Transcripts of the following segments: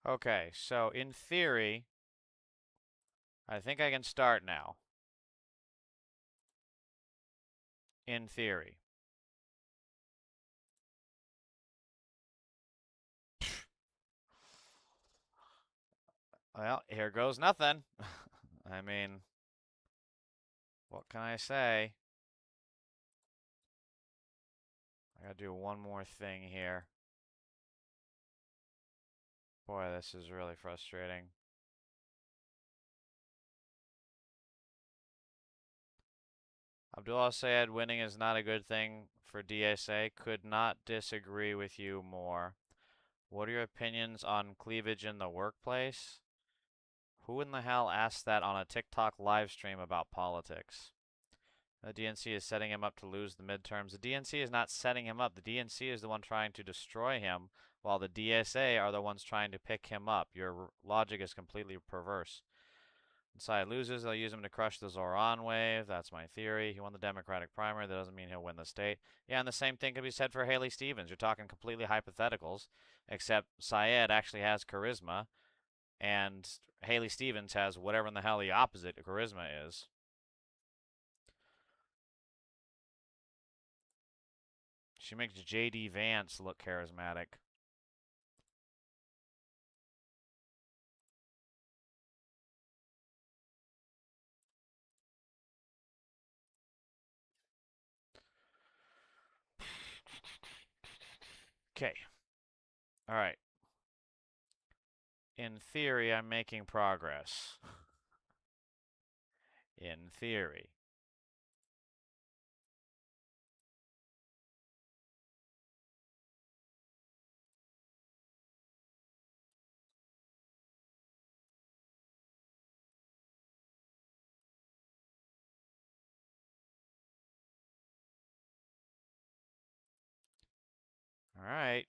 Okay, so in theory, I think I can start now. In theory. Well, here goes nothing. I mean, what can I say? I gotta do one more thing here. Boy, this is really frustrating. Abdul El Sayed, winning is not a good thing for DSA. Could not disagree with you more. What are your opinions on cleavage in the workplace? Who in the hell asked that on a TikTok live stream about politics? The DNC is setting him up to lose the midterms. The DNC is not setting him up. The DNC is the one trying to destroy him, while the DSA are the ones trying to pick him up. Your logic is completely perverse. Inside loses, they'll use him to crush the Zoran wave. That's my theory. He won the Democratic primary. That doesn't mean he'll win the state. Yeah, and the same thing could be said for Haley Stevens. You're talking completely hypotheticals, except Sayed actually has charisma, and Haley Stevens has whatever in the hell the opposite of charisma is. She makes J.D. Vance look charismatic. Okay. All right. In theory, I'm making progress. In theory. All right.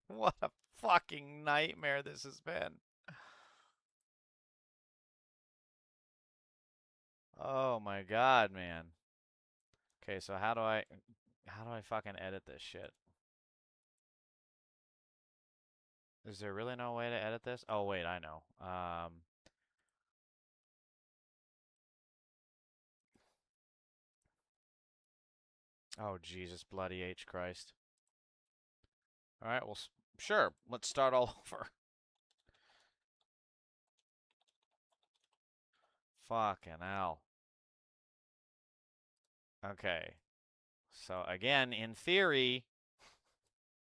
What a fucking nightmare this has been. Oh my god, man. Okay, so how do I fucking edit this shit? Is there really no way to edit this? Oh wait, I know. Oh Jesus bloody H Christ. All right, well sure, let's start all over. Fucking hell. Okay. So again, in theory,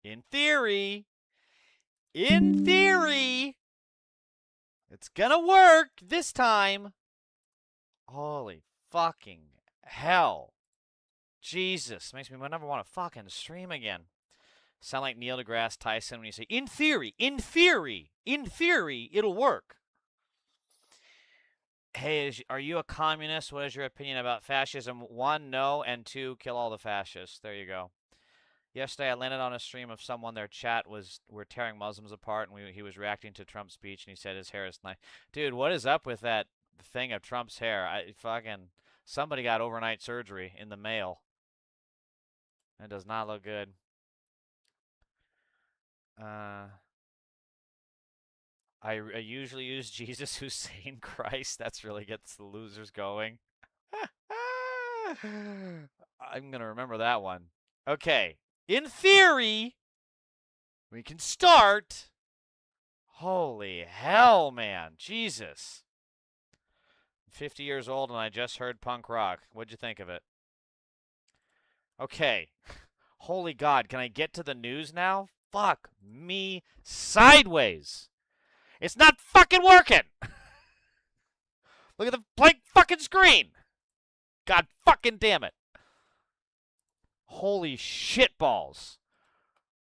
it's gonna work this time. Holy fucking hell. Jesus, makes me never want to fucking stream again. Sound like Neil deGrasse Tyson when you say, in theory, it'll work. Hey, are you a communist? What is your opinion about fascism? 1, no, and 2, kill all the fascists. There you go. Yesterday, I landed on a stream of someone. Their chat were tearing Muslims apart, and he was reacting to Trump's speech, and he said his hair is nice. Dude, what is up with that thing of Trump's hair? Somebody got overnight surgery in the mail. It does not look good. I usually use Jesus, Hussein, Christ. That's really gets the losers going. I'm gonna remember that one. Okay. In theory, we can start. Holy hell, man. Jesus. I'm 50 years old and I just heard punk rock. What'd you think of it? Okay. Holy God, can I get to the news now? Fuck me sideways. It's not fucking working. Look at the blank fucking screen. God fucking damn it. Holy shit balls.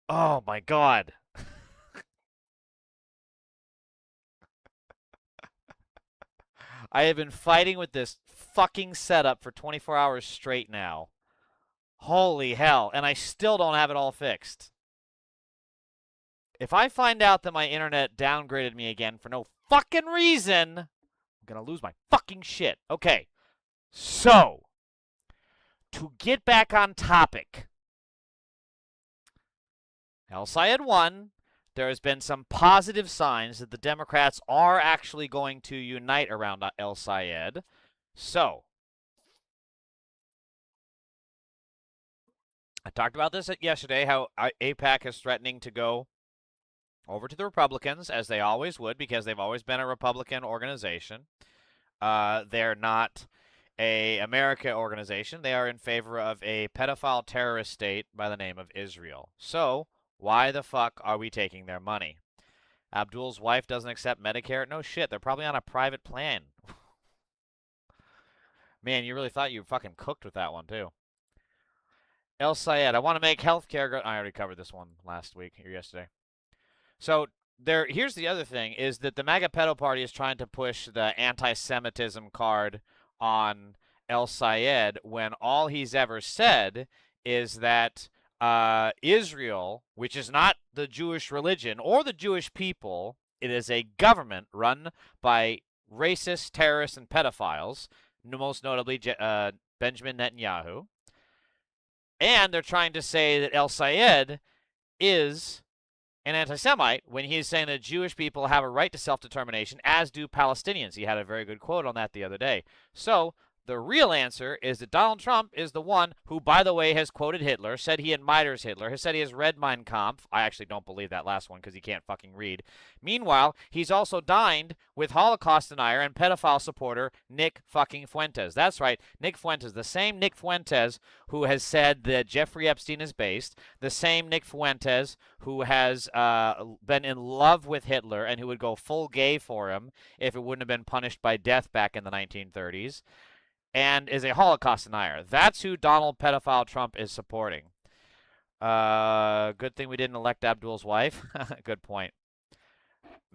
Oh my God. I have been fighting with this fucking setup for 24 hours straight now. Holy hell. And I still don't have it all fixed. If I find out that my internet downgraded me again for no fucking reason, I'm gonna lose my fucking shit. Okay. So, to get back on topic, El Sayed won. there has been some positive signs that the Democrats are actually going to unite around El Sayed. So, I talked about this yesterday, how AIPAC is threatening to go over to the Republicans, as they always would, because they've always been a Republican organization. They're not a America organization. They are in favor of a pedophile terrorist state by the name of Israel. So, why the fuck are we taking their money? Abdul's wife doesn't accept Medicare? No shit, they're probably on a private plan. Man, you really thought you fucking cooked with that one, too. El Sayed, I want to make healthcare go. I already covered this one last week or yesterday. So here's the other thing, is that the MAGA pedo party is trying to push the anti-Semitism card on El Sayed when all he's ever said is that Israel, which is not the Jewish religion or the Jewish people, it is a government run by racist, terrorists, and pedophiles, most notably Benjamin Netanyahu. And they're trying to say that El Sayed is an anti-Semite when he's saying that Jewish people have a right to self-determination, as do Palestinians. He had a very good quote on that the other day. So the real answer is that Donald Trump is the one who, by the way, has quoted Hitler, said he admires Hitler, has said he has read Mein Kampf. I actually don't believe that last one because he can't fucking read. Meanwhile, he's also dined with Holocaust denier and pedophile supporter Nick fucking Fuentes. That's right, Nick Fuentes, the same Nick Fuentes who has said that Jeffrey Epstein is based, the same Nick Fuentes who has been in love with Hitler and who would go full gay for him if it wouldn't have been punished by death back in the 1930s. And is a Holocaust denier. That's who Donald pedophile Trump is supporting. Good thing we didn't elect Abdul's wife. Good point.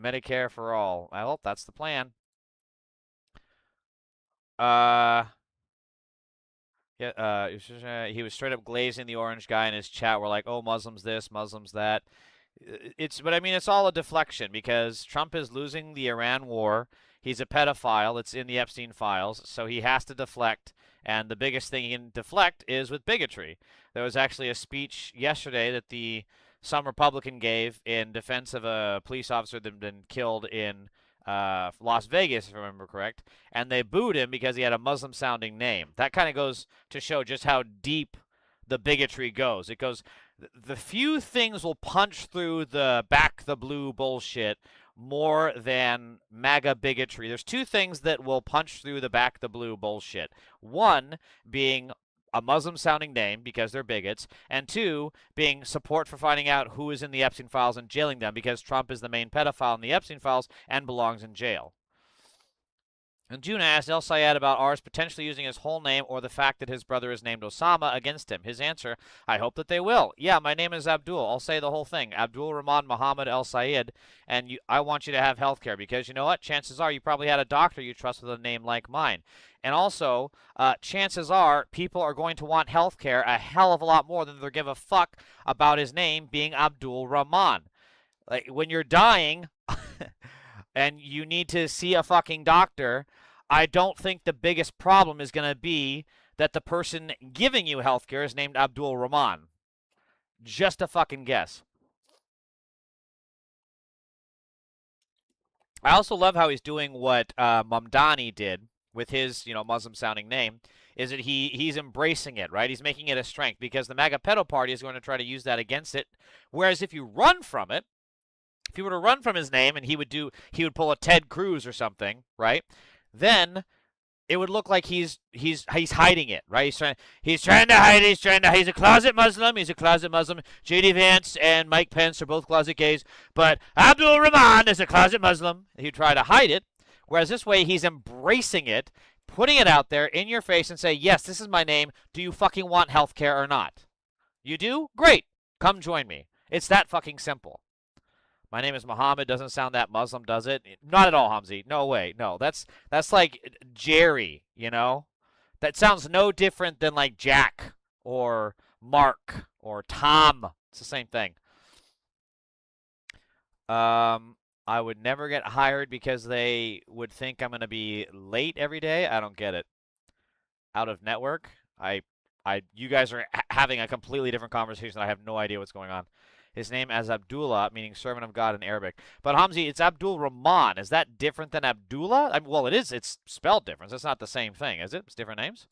Medicare for all. Well, that's the plan. He was straight up glazing the orange guy in his chat. We're like, oh, Muslims this, Muslims that. But I mean, it's all a deflection because Trump is losing the Iran war. He's a pedophile. It's in the Epstein files, so he has to deflect. And the biggest thing he can deflect is with bigotry. There was actually a speech yesterday that some Republican gave in defense of a police officer that had been killed in Las Vegas, if I remember correct. And they booed him because he had a Muslim-sounding name. That kind of goes to show just how deep the bigotry goes. It goes, the few things will punch through the back the blue bullshit more than MAGA bigotry. There's two things that will punch through the back the blue bullshit. One being a Muslim-sounding name because they're bigots, and two being support for finding out who is in the Epstein files and jailing them because Trump is the main pedophile in the Epstein files and belongs in jail. And June asked El Sayed about ours potentially using his whole name or the fact that his brother is named Osama against him. His answer, I hope that they will. Yeah, my name is Abdul. I'll say the whole thing. Abdul Rahman Muhammad El Sayed, and I want you to have health care because you know what? Chances are you probably had a doctor you trust with a name like mine. And also, chances are people are going to want health care a hell of a lot more than they'll give a fuck about his name being Abdul Rahman. Like, when you're dying and you need to see a fucking doctor, I don't think the biggest problem is going to be that the person giving you healthcare is named Abdul Rahman. Just a fucking guess. I also love how he's doing what Mamdani did with his, Muslim-sounding name, is that he's embracing it, right? He's making it a strength because the MAGA pedo party is going to try to use that against it. Whereas if you run from it, if he were to run from his name and he would pull a Ted Cruz or something, right? Then it would look like he's hiding it, right? He's trying to hide it. He's a closet Muslim. J.D. Vance and Mike Pence are both closet gays, but Abdul Rahman is a closet Muslim. He'd try to hide it, whereas this way he's embracing it, putting it out there in your face and say, yes, this is my name. Do you fucking want health care or not? You do? Great. Come join me. It's that fucking simple. My name is Muhammad doesn't sound that Muslim, does it? Not at all, Hamzi. No way. No, that's like Jerry, That sounds no different than like Jack or Mark or Tom. It's the same thing. I would never get hired because they would think I'm going to be late every day. I don't get it. Out of network? You guys are having a completely different conversation. I have no idea what's going on. his name as Abdullah, meaning servant of God in Arabic. But Hamzi, it's Abdul Rahman. Is that different than Abdullah? I mean, well, it is. It's spelled different. It's not the same thing, is it? It's different names.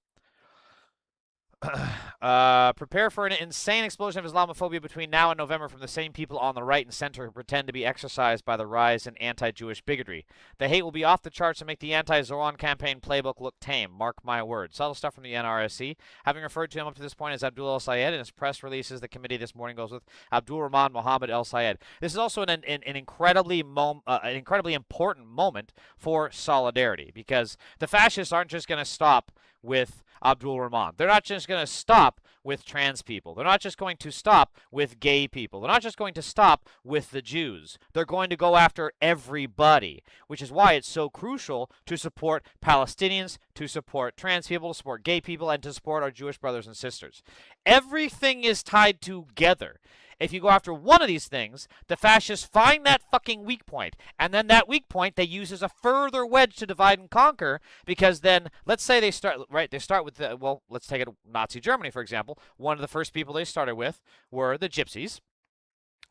Prepare for an insane explosion of Islamophobia between now and November from the same people on the right and center who pretend to be exercised by the rise in anti-Jewish bigotry. The hate will be off the charts and make the anti-Zoran campaign playbook look tame. Mark my words. Subtle stuff from the NRSC. Having referred to him up to this point as Abdul El Sayed, in his press releases, the committee this morning goes with Abdul Rahman Mohammed El Sayed. This is also an incredibly important moment for solidarity, because the fascists aren't just going to stop with Abdul Rahman. They're not just going to stop with trans people. They're not just going to stop with gay people. They're not just going to stop with the Jews. They're going to go after everybody, which is why it's so crucial to support Palestinians, to support trans people, to support gay people, and to support our Jewish brothers and sisters. Everything is tied together. If you go after one of these things, the fascists find that fucking weak point, and then that weak point they use as a further wedge to divide and conquer, because then, let's say they start with, well, let's take it Nazi Germany, for example. One of the first people they started with were the gypsies.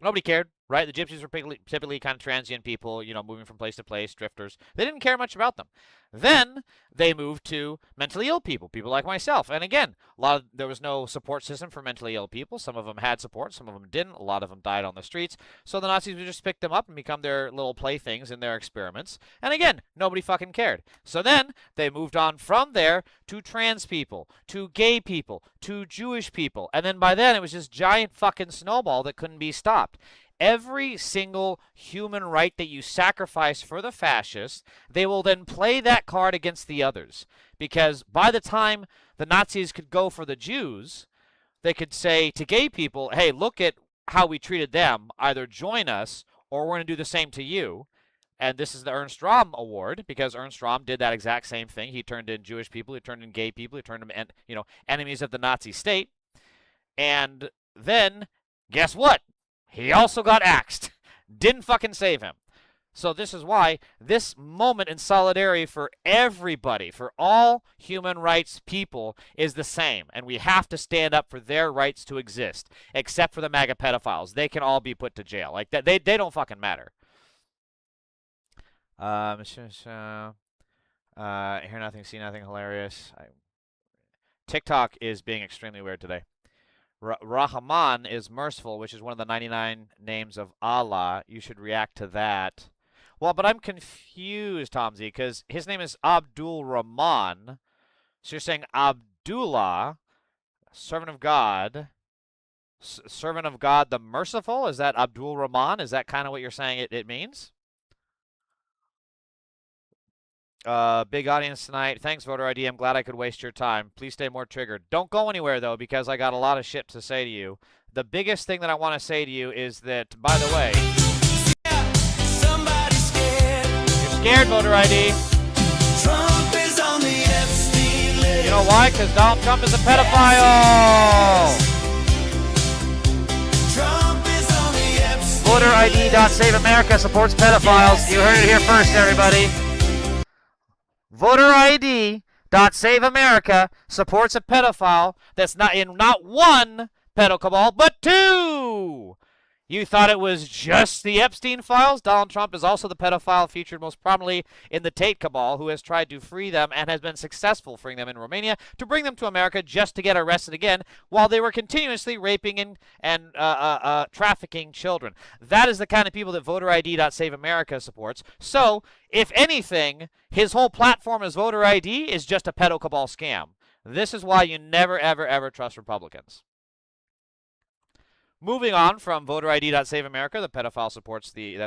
Nobody cared, right? The gypsies were typically kind of transient people, you know, moving from place to place, drifters. They didn't care much about them. Then they moved to mentally ill people, people like myself. And again, there was no support system for mentally ill people. Some of them had support, some of them didn't. A lot of them died on the streets. So the Nazis would just pick them up and become their little playthings in their experiments. And again, nobody fucking cared. So then they moved on from there to trans people, to gay people, to Jewish people. And then by then it was this giant fucking snowball that couldn't be stopped. Every single human right that you sacrifice for the fascists, they will then play that card against the others. Because by the time the Nazis could go for the Jews, they could say to gay people, hey, look at how we treated them. Either join us or we're going to do the same to you. And this is the Ernst Röhm Award, because Ernst Röhm did that exact same thing. He turned in Jewish people, he turned in gay people, he turned them, enemies of the Nazi state. And then, guess what? He also got axed. Didn't fucking save him. So this is why this moment in solidarity for everybody, for all human rights people, is the same. And we have to stand up for their rights to exist, except for the MAGA pedophiles. They can all be put to jail. Like that, they don't fucking matter. Hear nothing, see nothing, hilarious. TikTok is being extremely weird today. Rahman is merciful, which is one of the 99 names of Allah. You should react to that. Well, but I'm confused, Tomsy, because his name is Abdul Rahman. So you're saying Abdullah, servant of God the merciful? Is that Abdul Rahman? Is that kind of what you're saying it means? Big audience tonight. Thanks, voter ID. I'm glad I could waste your time. Please stay more triggered. Don't go anywhere, though, because I got a lot of shit to say to you. The biggest thing that I want to say to you is that, by the way, you're scared, voter ID. Trump is on the Epstein list. You know why? Because Donald Trump is a pedophile. Trump is on the Epstein Voter ID.Save America supports pedophiles. You heard it here first, everybody. Voter ID.Save America supports a pedophile that's not in not one pedo cabal, but two. You thought it was just the Epstein files? Donald Trump is also the pedophile featured most prominently in the Tate cabal, who has tried to free them and has been successful freeing them in Romania to bring them to America just to get arrested again while they were continuously raping and trafficking children. That is the kind of people that Voter ID.Save America supports. So, if anything, his whole platform as Voter ID is just a pedo cabal scam. This is why you never, ever, ever trust Republicans. Moving on from Voter ID.Save America, the pedophile supports the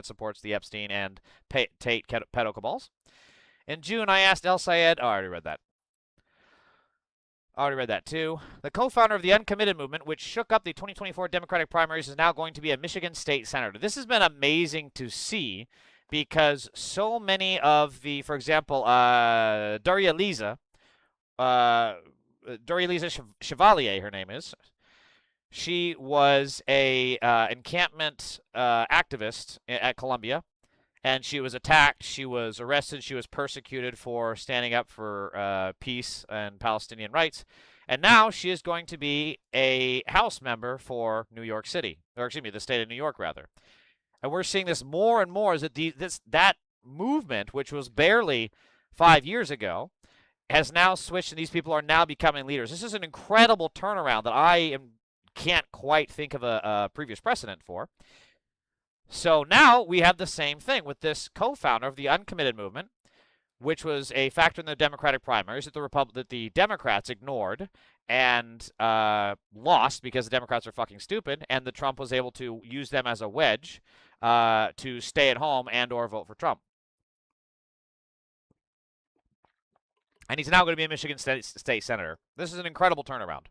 Epstein and Tate pedo cabals. In June, I asked El Sayed. Oh, I already read that. I already read that too. The co-founder of the Uncommitted movement, which shook up the 2024 Democratic primaries, is now going to be a Michigan state senator. This has been amazing to see because so many of the, for example, Daria-Liza Chevalier, her name is. She was a encampment activist at Columbia, and she was attacked, she was arrested, she was persecuted for standing up for peace and Palestinian rights. And now she is going to be a House member for New York City, or excuse me, the state of New York, rather. And we're seeing this more and more, is that that movement, which was barely 5 years ago, has now switched, and these people are now becoming leaders. This is an incredible turnaround that I can't quite think of a previous precedent for. So now we have the same thing with this co-founder of the uncommitted movement, which was a factor in the Democratic primaries that the Democrats ignored and lost because the Democrats are fucking stupid, and the Trump was able to use them as a wedge to stay at home and or vote for Trump. And he's now going to be a Michigan state senator. This is an incredible turnaround.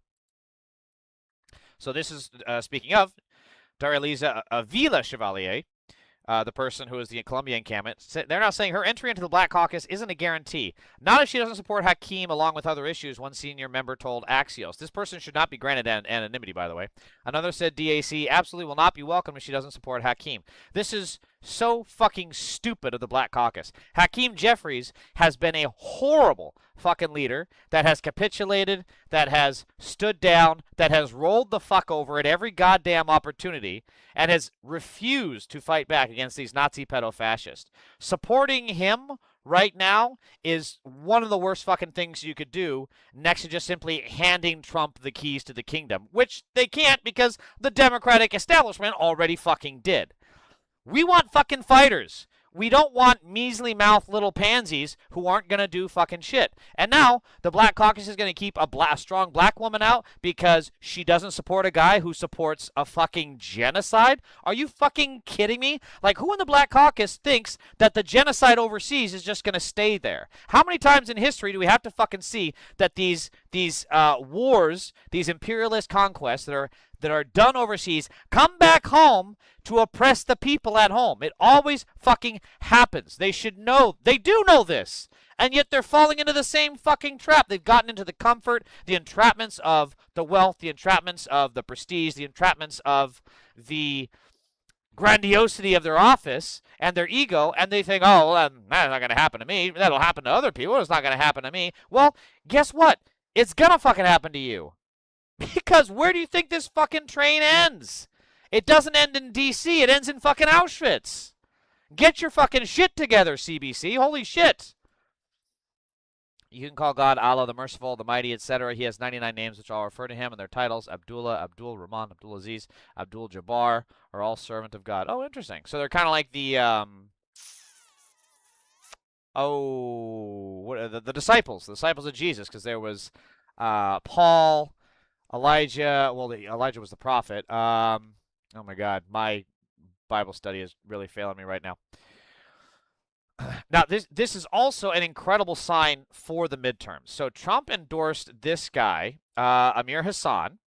So this is, speaking of, Dareliza Avila Chevalier, the person who is the Colombian candidate, they're now saying her entry into the Black Caucus isn't a guarantee. Not if she doesn't support Hakeem along with other issues, one senior member told Axios. This person should not be granted anonymity, by the way. Another said DAC absolutely will not be welcome if she doesn't support Hakeem. This is so fucking stupid of the Black Caucus. Hakeem Jeffries has been a horrible fucking leader that has capitulated, that has stood down, that has rolled the fuck over at every goddamn opportunity, and has refused to fight back against these Nazi pedo-fascists. Supporting him right now is one of the worst fucking things you could do, next to just simply handing Trump the keys to the kingdom, which they can't because the Democratic establishment already fucking did. We want fucking fighters. We don't want measly-mouthed little pansies who aren't going to do fucking shit. And now, the Black Caucus is going to keep a strong black woman out because she doesn't support a guy who supports a fucking genocide? Are you fucking kidding me? Like, who in the Black Caucus thinks that the genocide overseas is just going to stay there? How many times in history do we have to fucking see that these wars, these imperialist conquests that are done overseas come back home to oppress the people at home? It always fucking happens. They should know. They do know this. And yet they're falling into the same fucking trap. They've gotten into the comfort, the entrapments of the wealth, the entrapments of the prestige, the entrapments of the grandiosity of their office and their ego, and they think, oh, well, that's not going to happen to me. That'll happen to other people. It's not going to happen to me. Well, guess what? It's going to fucking happen to you. Because where do you think this fucking train ends? It doesn't end in D.C. It ends in fucking Auschwitz. Get your fucking shit together, CBC. Holy shit. You can call God Allah, the Merciful, the Mighty, etc. He has 99 names which all refer to him, and their titles, Abdullah, Abdul Rahman, Abdul Aziz, Abdul Jabbar, are all servant of God. Oh, interesting. So they're kind of like the the disciples of Jesus, because there was Paul, Elijah. Well, Elijah was the prophet. Oh my God, my Bible study is really failing me right now. Now, this is also an incredible sign for the midterms. So Trump endorsed this guy, Amir Hassan,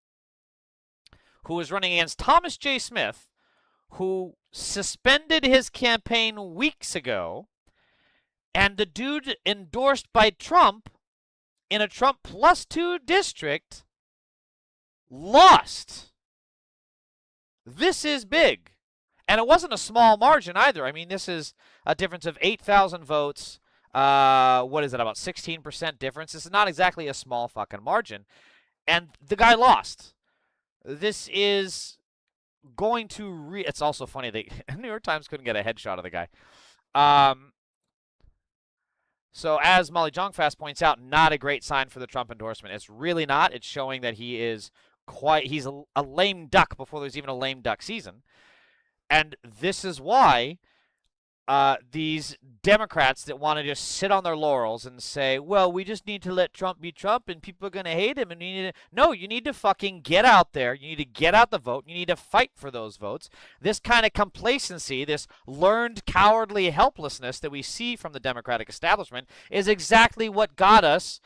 who was running against Thomas J. Smith, who suspended his campaign weeks ago, and the dude endorsed by Trump in a Trump +2 district lost. This is big. And it wasn't a small margin either. I mean, this is a difference of 8,000 votes. What is it, about 16% difference? This is not exactly a small fucking margin. And the guy lost. This is going to it's also funny, the New York Times couldn't get a headshot of the guy. So as Molly Jongfast points out, not a great sign for the Trump endorsement. It's really not. It's showing that he's a lame duck before there's even a lame duck season. And this is why these Democrats that want to just sit on their laurels and say, well, we just need to let Trump be Trump and people are going to hate him. And no, you need to fucking get out there. You need to get out the vote. You need to fight for those votes. This kind of complacency, this learned cowardly helplessness that we see from the Democratic establishment is exactly what got us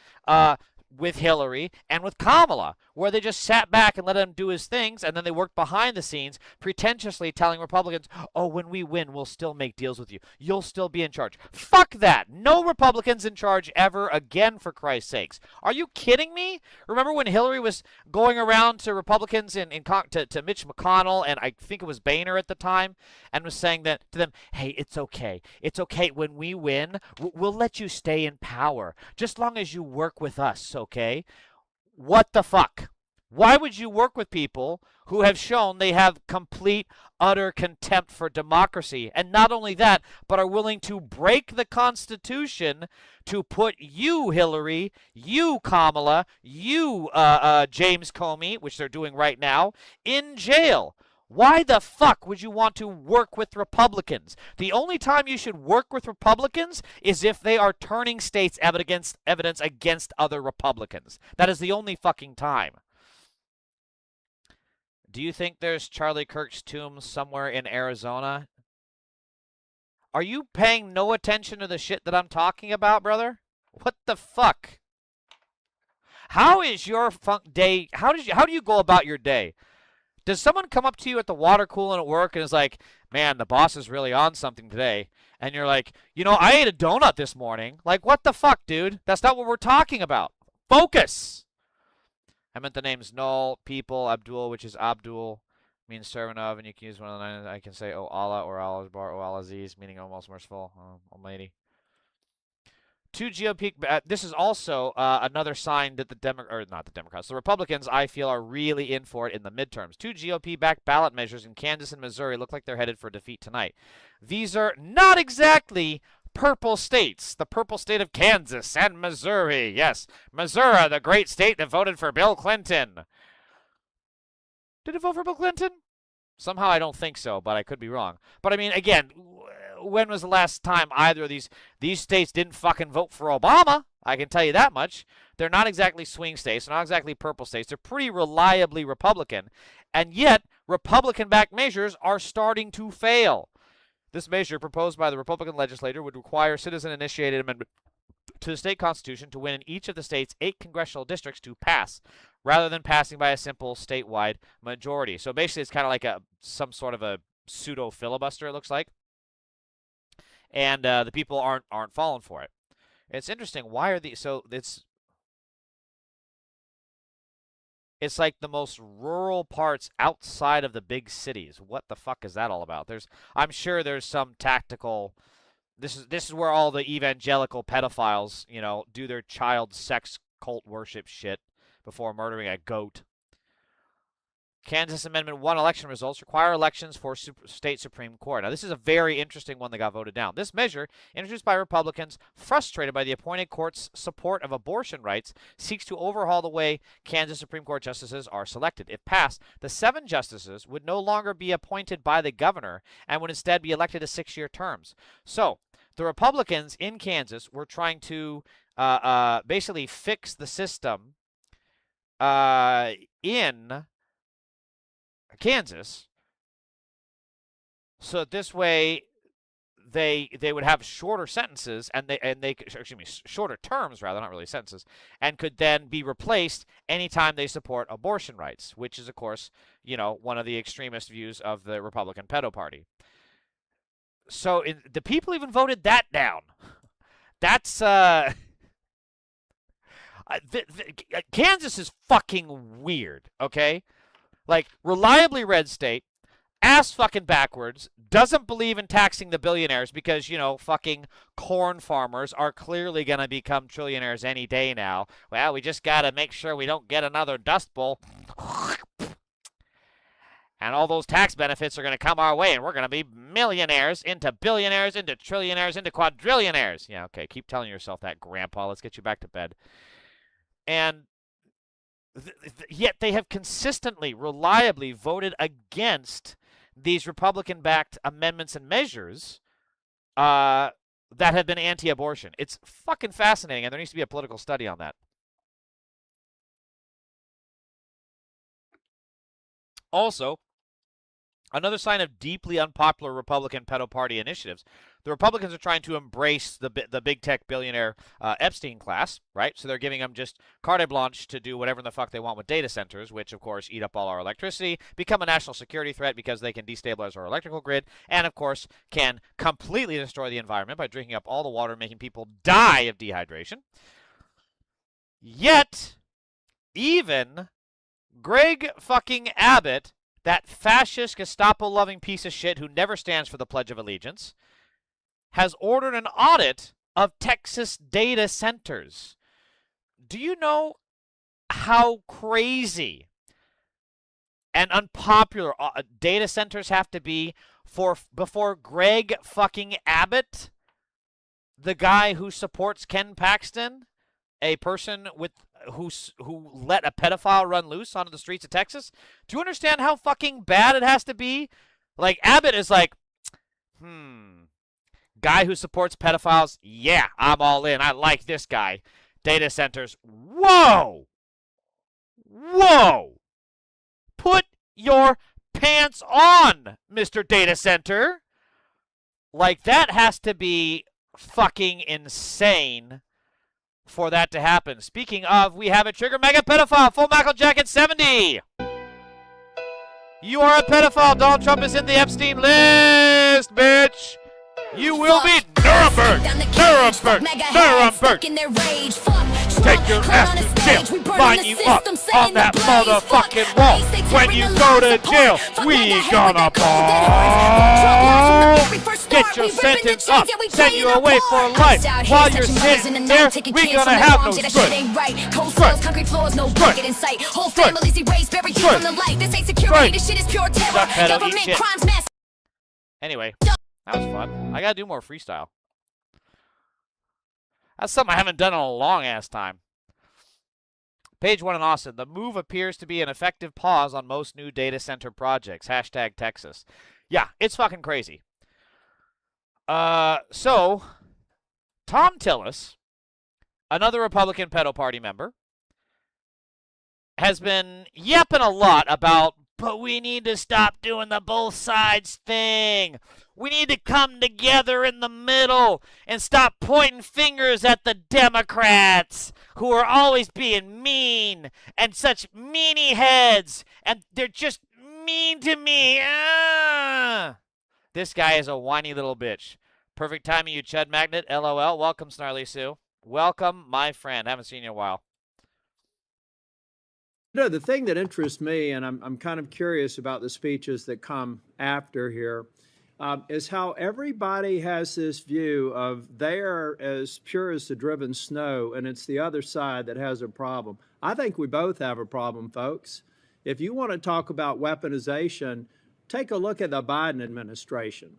with Hillary and with Kamala, where they just sat back and let him do his things, and then they worked behind the scenes, pretentiously telling Republicans, oh, when we win, we'll still make deals with you. You'll still be in charge. Fuck that. No Republicans in charge ever again, for Christ's sakes. Are you kidding me? Remember when Hillary was going around to Republicans to Mitch McConnell, and I think it was Boehner at the time, and was saying that to them, hey, it's okay. It's okay. When we win, we'll let you stay in power, just long as you work with us, okay? What the fuck? Why would you work with people who have shown they have complete, utter contempt for democracy? And not only that, but are willing to break the Constitution to put you, Hillary, you, Kamala, you, James Comey, which they're doing right now, in jail. Why the fuck would you want to work with Republicans? The only time you should work with Republicans is if they are turning states' evidence against other Republicans. That is the only fucking time. Do you think there's Charlie Kirk's tomb somewhere in Arizona? Are you paying no attention to the shit that I'm talking about, brother? What the fuck? How is your day? How do you go about your day? Does someone come up to you at the water cooler at work and is like, man, the boss is really on something today? And you're like, you know, I ate a donut this morning. Like, what the fuck, dude? That's not what we're talking about. Focus! I meant the names Null, People, Abdul, which is Abdul, means servant of, and you can use one of the nine. I can say, oh Allah, or Allah Bar, or Allah Aziz, meaning almost merciful, Almighty. Two GOP. This is also another sign that the Republicans, I feel, are really in for it in the midterms. Two GOP-backed ballot measures in Kansas and Missouri look like they're headed for defeat tonight. These are not exactly purple states. The purple state of Kansas and Missouri. Yes, Missouri, the great state that voted for Bill Clinton. Did it vote for Bill Clinton? Somehow I don't think so, but I could be wrong. But I mean, again, when was the last time either of these states didn't fucking vote for Obama? I can tell you that much. They're not exactly swing states. They're not exactly purple states. They're pretty reliably Republican. And yet, Republican-backed measures are starting to fail. This measure, proposed by the Republican legislature, would require citizen-initiated amendment to the state constitution to win in each of the state's 8 congressional districts to pass, rather than passing by a simple statewide majority. So basically, it's kind of like some sort of a pseudo filibuster. It looks like, and the people aren't falling for it. It's interesting. Why are these? So it's like the most rural parts outside of the big cities. What the fuck is that all about? I'm sure there's some tactical. This is where all the evangelical pedophiles, you know, do their child sex cult worship shit before murdering a goat. Kansas Amendment 1 election results require elections for state Supreme Court. Now, this is a very interesting one that got voted down. This measure, introduced by Republicans frustrated by the appointed court's support of abortion rights, seeks to overhaul the way Kansas Supreme Court justices are selected. If passed, the 7 justices would no longer be appointed by the governor and would instead be elected to 6-year terms. So, the Republicans in Kansas were trying to basically fix the system in Kansas, so that this way they would have shorter sentences and shorter terms rather, not really sentences, and could then be replaced anytime they support abortion rights, which is of course, you know, one of the extremist views of the Republican pedo party. So the people even voted that down. That's Kansas is fucking weird, okay? Like, reliably red state, ass fucking backwards, doesn't believe in taxing the billionaires because, you know, fucking corn farmers are clearly going to become trillionaires any day now. Well, we just got to make sure we don't get another Dust Bowl. And all those tax benefits are going to come our way, and we're going to be millionaires into billionaires into trillionaires into quadrillionaires. Yeah, okay, keep telling yourself that, Grandpa. Let's get you back to bed. And yet they have consistently, reliably voted against these Republican-backed amendments and measures that have been anti-abortion. It's fucking fascinating, and there needs to be a political study on that. Also, another sign of deeply unpopular Republican pedo party initiatives, the Republicans are trying to embrace the big tech billionaire Epstein class, right? So they're giving them just carte blanche to do whatever the fuck they want with data centers, which of course eat up all our electricity, become a national security threat because they can destabilize our electrical grid, and of course can completely destroy the environment by drinking up all the water, making people die of dehydration. Yet, even Greg fucking Abbott, that fascist Gestapo-loving piece of shit who never stands for the Pledge of Allegiance, has ordered an audit of Texas data centers. Do you know how crazy and unpopular data centers have to be before Greg fucking Abbott, the guy who supports Ken Paxton, a person who let a pedophile run loose onto the streets of Texas? Do you understand how fucking bad it has to be? Like, Abbott is like, guy who supports pedophiles, yeah, I'm all in. I like this guy. Data centers, whoa! Whoa! Put your pants on, Mr. Data Center. Like, that has to be fucking insane for that to happen. Speaking of, we have a trigger mega pedophile, full Michael Jacket 70. You are a pedophile. Donald Trump is in the Epstein list, bitch. You will be Nuremberg. Take your ass to jail. Line you up on that motherfucking wall. When you go to jail, we gonna ball. Get your sentence up. Send you away for life. While you're sitting there, we gonna have no strut. Concrete floors, no bucket in sight. Whole families erased, buried from the light. This ain't security. This shit is pure terror. Government crimes mass. Anyway, that was fun. I gotta do more freestyle. That's something I haven't done in a long ass time. Page 1 in Austin. The move appears to be an effective pause on most new data center projects. Hashtag Texas. Yeah, it's fucking crazy. So, Tom Tillis, another Republican pedo party member, has been yapping a lot about, but we need to stop doing the both sides thing. We need to come together in the middle and stop pointing fingers at the Democrats who are always being mean and such meanie heads, and they're just mean to me. This guy is a whiny little bitch. Perfect timing, you chud magnet. LOL. Welcome, Snarly Sue. Welcome, my friend. Haven't seen you in a while. No, the thing that interests me, and I'm kind of curious about the speeches that come after here, is how everybody has this view of they are as pure as the driven snow, and it's the other side that has a problem. I think we both have a problem, folks. If you want to talk about weaponization, take a look at the Biden administration.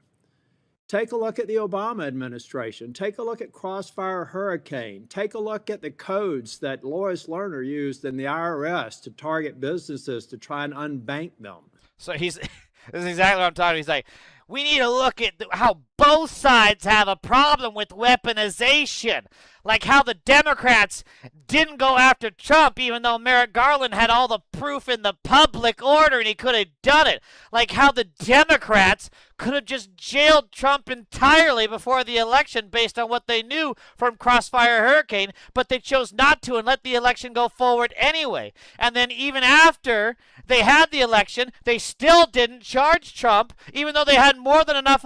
Take a look at the Obama administration. Take a look at Crossfire Hurricane. Take a look at the codes that Lois Lerner used in the IRS to target businesses to try and unbank them. So this is exactly what I'm talking about. He's like, we need to look at how both sides have a problem with weaponization. Like how the Democrats didn't go after Trump even though Merrick Garland had all the proof in the public order and he could have done it. Like how the Democrats could have just jailed Trump entirely before the election based on what they knew from Crossfire Hurricane, but they chose not to and let the election go forward anyway. And then even after they had the election, they still didn't charge Trump, even though they had more than enough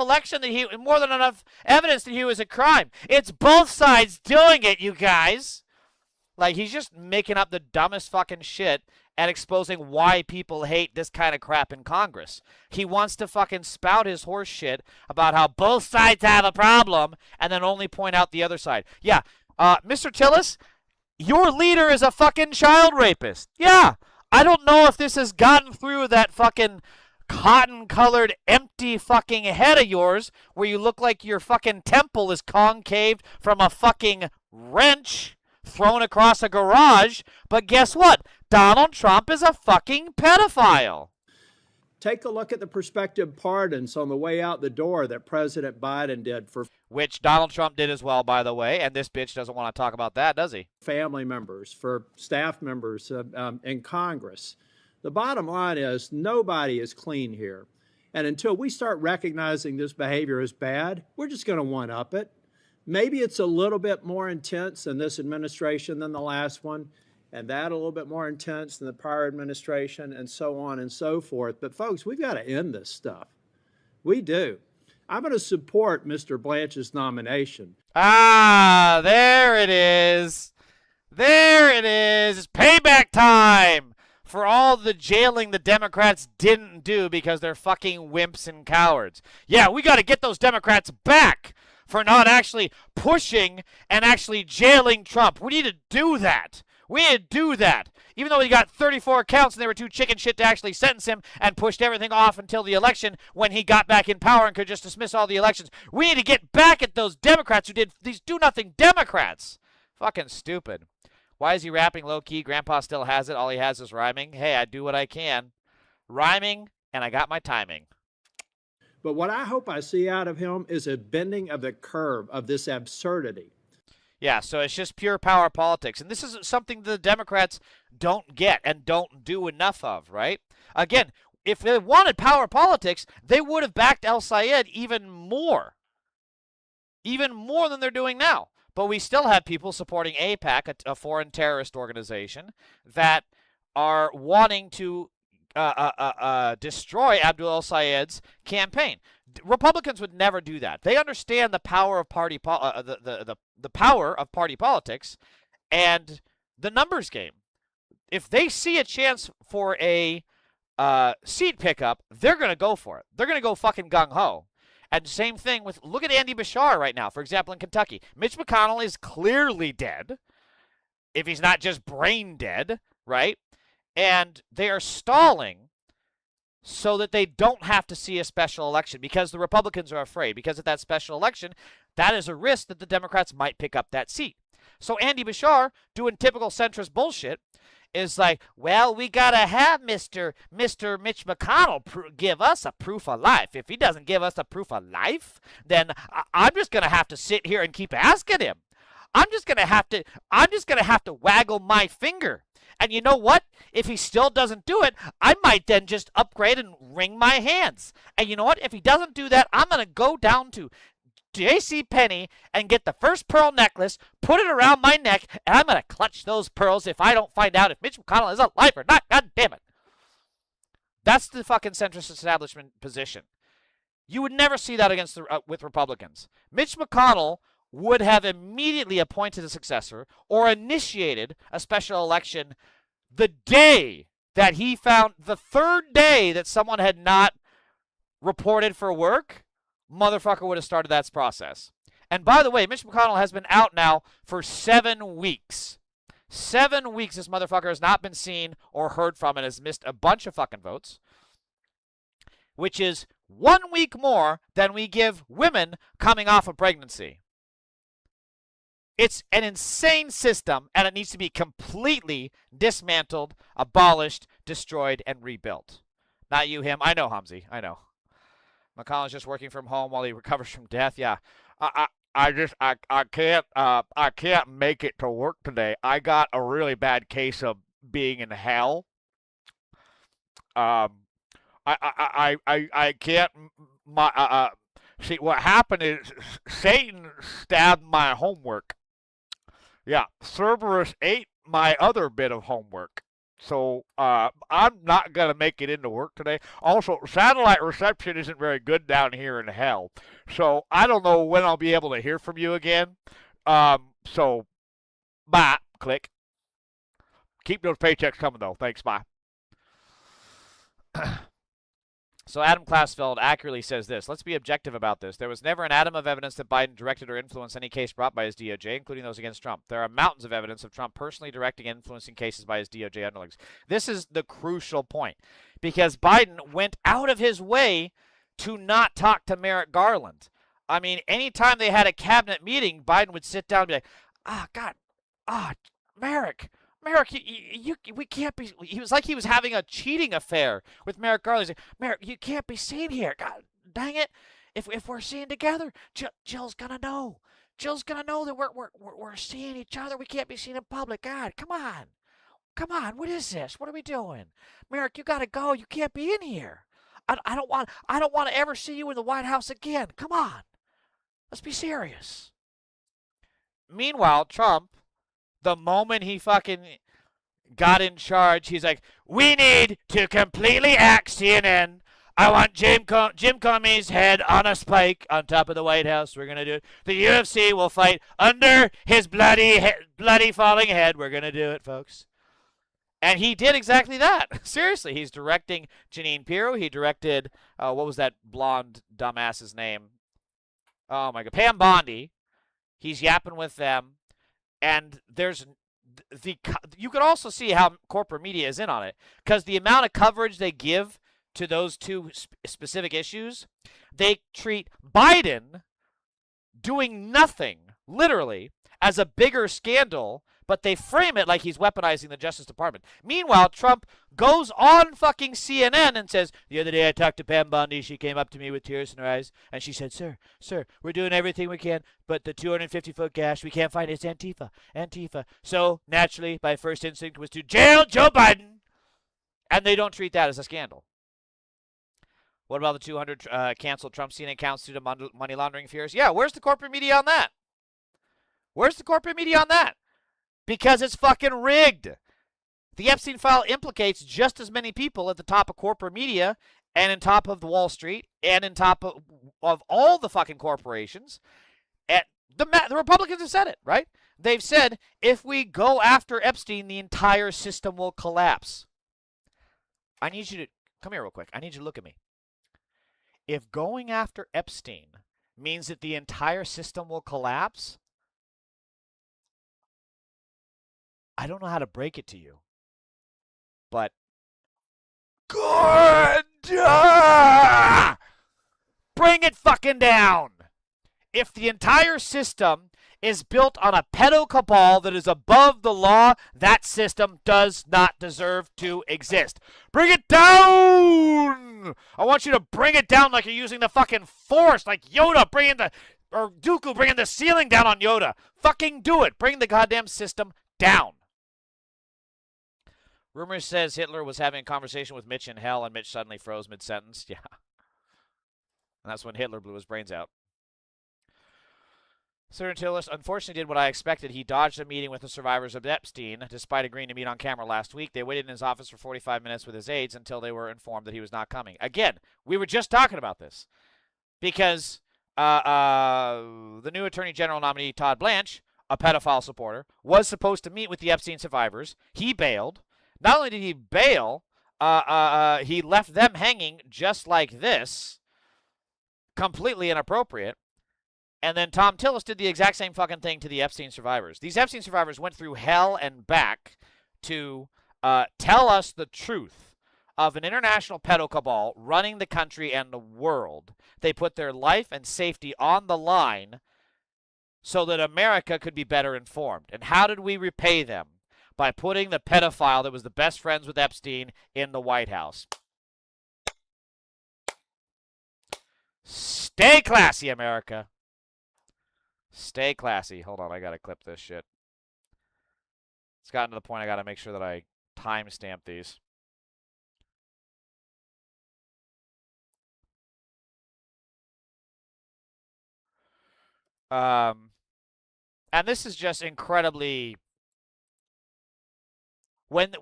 evidence that he was a crime. It's both sides doing it, you guys. Like, he's just making up the dumbest fucking shit and exposing why people hate this kind of crap in Congress. He wants to fucking spout his horse shit about how both sides have a problem and then only point out the other side. Yeah, Mr. Tillis, your leader is a fucking child rapist. Yeah, I don't know if this has gotten through that fucking cotton-colored, empty fucking head of yours where you look like your fucking temple is concaved from a fucking wrench thrown across a garage, but guess what? Donald Trump is a fucking pedophile. Take a look at the prospective pardons on the way out the door that President Biden did for... Which Donald Trump did as well, by the way, and this bitch doesn't want to talk about that, does he? Family members, for staff members in Congress. The bottom line is nobody is clean here. And until we start recognizing this behavior as bad, we're just going to one-up it. Maybe it's a little bit more intense in this administration than the last one, and that a little bit more intense than the prior administration, and so on and so forth. But folks, we've got to end this stuff. We do. I'm going to support Mr. Blanche's nomination. Ah, there it is. There it is. It's payback time for all the jailing the Democrats didn't do because they're fucking wimps and cowards. Yeah, we got to get those Democrats back for not actually pushing and actually jailing Trump. We need to do that. We need to do that. even though he got 34 counts and they were too chicken shit to actually sentence him and pushed everything off until the election when he got back in power and could just dismiss all the elections. We need to get back at those Democrats who did these do-nothing Democrats. Fucking stupid. Why is he rapping low-key? Grandpa still has it. All he has is rhyming. Hey, I do what I can. Rhyming, and I got my timing. But what I hope I see out of him is a bending of the curve of this absurdity. Yeah, so it's just pure power politics. And this is something the Democrats don't get and don't do enough of, right? Again, if they wanted power politics, they would have backed El Sayed even more than they're doing now. But we still have people supporting AIPAC, a foreign terrorist organization, that are wanting to destroy Abdul El Sayed's campaign. Republicans would never do that. They understand the power of the power of party politics and the numbers game. If they see a chance for a seat pickup, they're going to go for it. They're going to go fucking gung-ho. And same thing with, look at Andy Bashar right now, for example, in Kentucky. Mitch McConnell is clearly dead, if he's not just brain dead, right? And they are stalling so that they don't have to see a special election because the Republicans are afraid. Because of that special election, that is a risk that the Democrats might pick up that seat. So Andy Bashar, doing typical centrist bullshit, is like, well, we got to have Mr. Mitch McConnell give us a proof of life. If he doesn't give us a proof of life, then I'm just going to have to sit here and keep asking him. I'm just going to have to waggle my finger. And you know what? If he still doesn't do it, I might then just upgrade and wring my hands. And you know what? If he doesn't do that, I'm going to go down to JCPenney and get the first pearl necklace, put it around my neck, and I'm going to clutch those pearls if I don't find out if Mitch McConnell is alive or not. God damn it. That's the fucking centrist establishment position. You would never see that against with Republicans. Mitch McConnell would have immediately appointed a successor or initiated a special election the day that he found, the third day that someone had not reported for work, motherfucker would have started that process. And by the way, Mitch McConnell has been out now for 7 weeks. 7 weeks this motherfucker has not been seen or heard from and has missed a bunch of fucking votes, which is 1 week more than we give women coming off of pregnancy. It's an insane system, and it needs to be completely dismantled, abolished, destroyed, and rebuilt. Not you, him. I know, Humsey. I know. McConnell's just working from home while he recovers from death. Yeah, I can't make it to work today. I got a really bad case of being in hell. I can't. See, what happened is Satan stabbed my homework. Yeah, Cerberus ate my other bit of homework. So I'm not going to make it into work today. Also, satellite reception isn't very good down here in hell. So I don't know when I'll be able to hear from you again. So, bye. Click. Keep those paychecks coming, though. Thanks. Bye. So Adam Classfeld accurately says this. Let's be objective about this. There was never an atom of evidence that Biden directed or influenced any case brought by his DOJ, including those against Trump. There are mountains of evidence of Trump personally directing and influencing cases by his DOJ underlings. This is the crucial point, because Biden went out of his way to not talk to Merrick Garland. I mean, anytime they had a cabinet meeting, Biden would sit down and be like, Merrick, we can't be. He was like he was having a cheating affair with Merrick Garland. He's like, Merrick, you can't be seen here. God dang it! If we're seen together, Jill's gonna know. Jill's gonna know that we're seeing each other. We can't be seen in public. God, come on. What is this? What are we doing? Merrick, you gotta go. You can't be in here. I don't want to ever see you in the White House again. Come on. Let's be serious. Meanwhile, Trump, the moment he fucking got in charge, he's like, we need to completely axe CNN. I want Jim Comey's head on a spike on top of the White House. We're going to do it. The UFC will fight under his bloody falling head. We're going to do it, folks. And he did exactly that. Seriously, he's directing Jeanine Pirro. He directed, what was that blonde dumbass's name? Oh, my God. Pam Bondi. He's yapping with them. And there's you could also see how corporate media is in on it, because the amount of coverage they give to those two specific issues, they treat Biden doing nothing, literally, as a bigger scandal, but they frame it like he's weaponizing the Justice Department. Meanwhile, Trump goes on fucking CNN and says, the other day I talked to Pam Bondi, she came up to me with tears in her eyes, and she said, sir, we're doing everything we can, but the 250-foot gash, we can't find it. It's Antifa. So, naturally, my first instinct was to jail Joe Biden. And they don't treat that as a scandal. What about the 200 canceled Trump CNN accounts due to money laundering fears? Yeah, where's the corporate media on that? Where's the corporate media on that? Because it's fucking rigged. The Epstein file implicates just as many people at the top of corporate media and in top of the Wall Street and in top of all the fucking corporations. And the Republicans have said it, right? They've said, if we go after Epstein, the entire system will collapse. I need you to, come here real quick. I need you to look at me. If going after Epstein means that the entire system will collapse, I don't know how to break it to you, but good! Bring it fucking down! If the entire system is built on a pedo cabal that is above the law, that system does not deserve to exist. Bring it down! I want you to bring it down like you're using the fucking Force, like Yoda or Dooku bringing the ceiling down on Yoda. Fucking do it. Bring the goddamn system down. Rumors says Hitler was having a conversation with Mitch in hell, and Mitch suddenly froze mid-sentence. Yeah. And that's when Hitler blew his brains out. Senator Tillis unfortunately did what I expected. He dodged a meeting with the survivors of Epstein. Despite agreeing to meet on camera last week, they waited in his office for 45 minutes with his aides until they were informed that he was not coming. Again, we were just talking about this. Because the new Attorney General nominee, Todd Blanche, a pedophile supporter, was supposed to meet with the Epstein survivors. He bailed. Not only did he bail, he left them hanging just like this. Completely inappropriate. And then Tom Tillis did the exact same fucking thing to the Epstein survivors. These Epstein survivors went through hell and back to tell us the truth of an international pedo cabal running the country and the world. They put their life and safety on the line so that America could be better informed. And how did we repay them? By putting the pedophile that was the best friends with Epstein in the White House. Stay classy, America. Stay classy. Hold on, I gotta clip this shit. It's gotten to the point I gotta make sure that I timestamp these. And this is just incredibly... When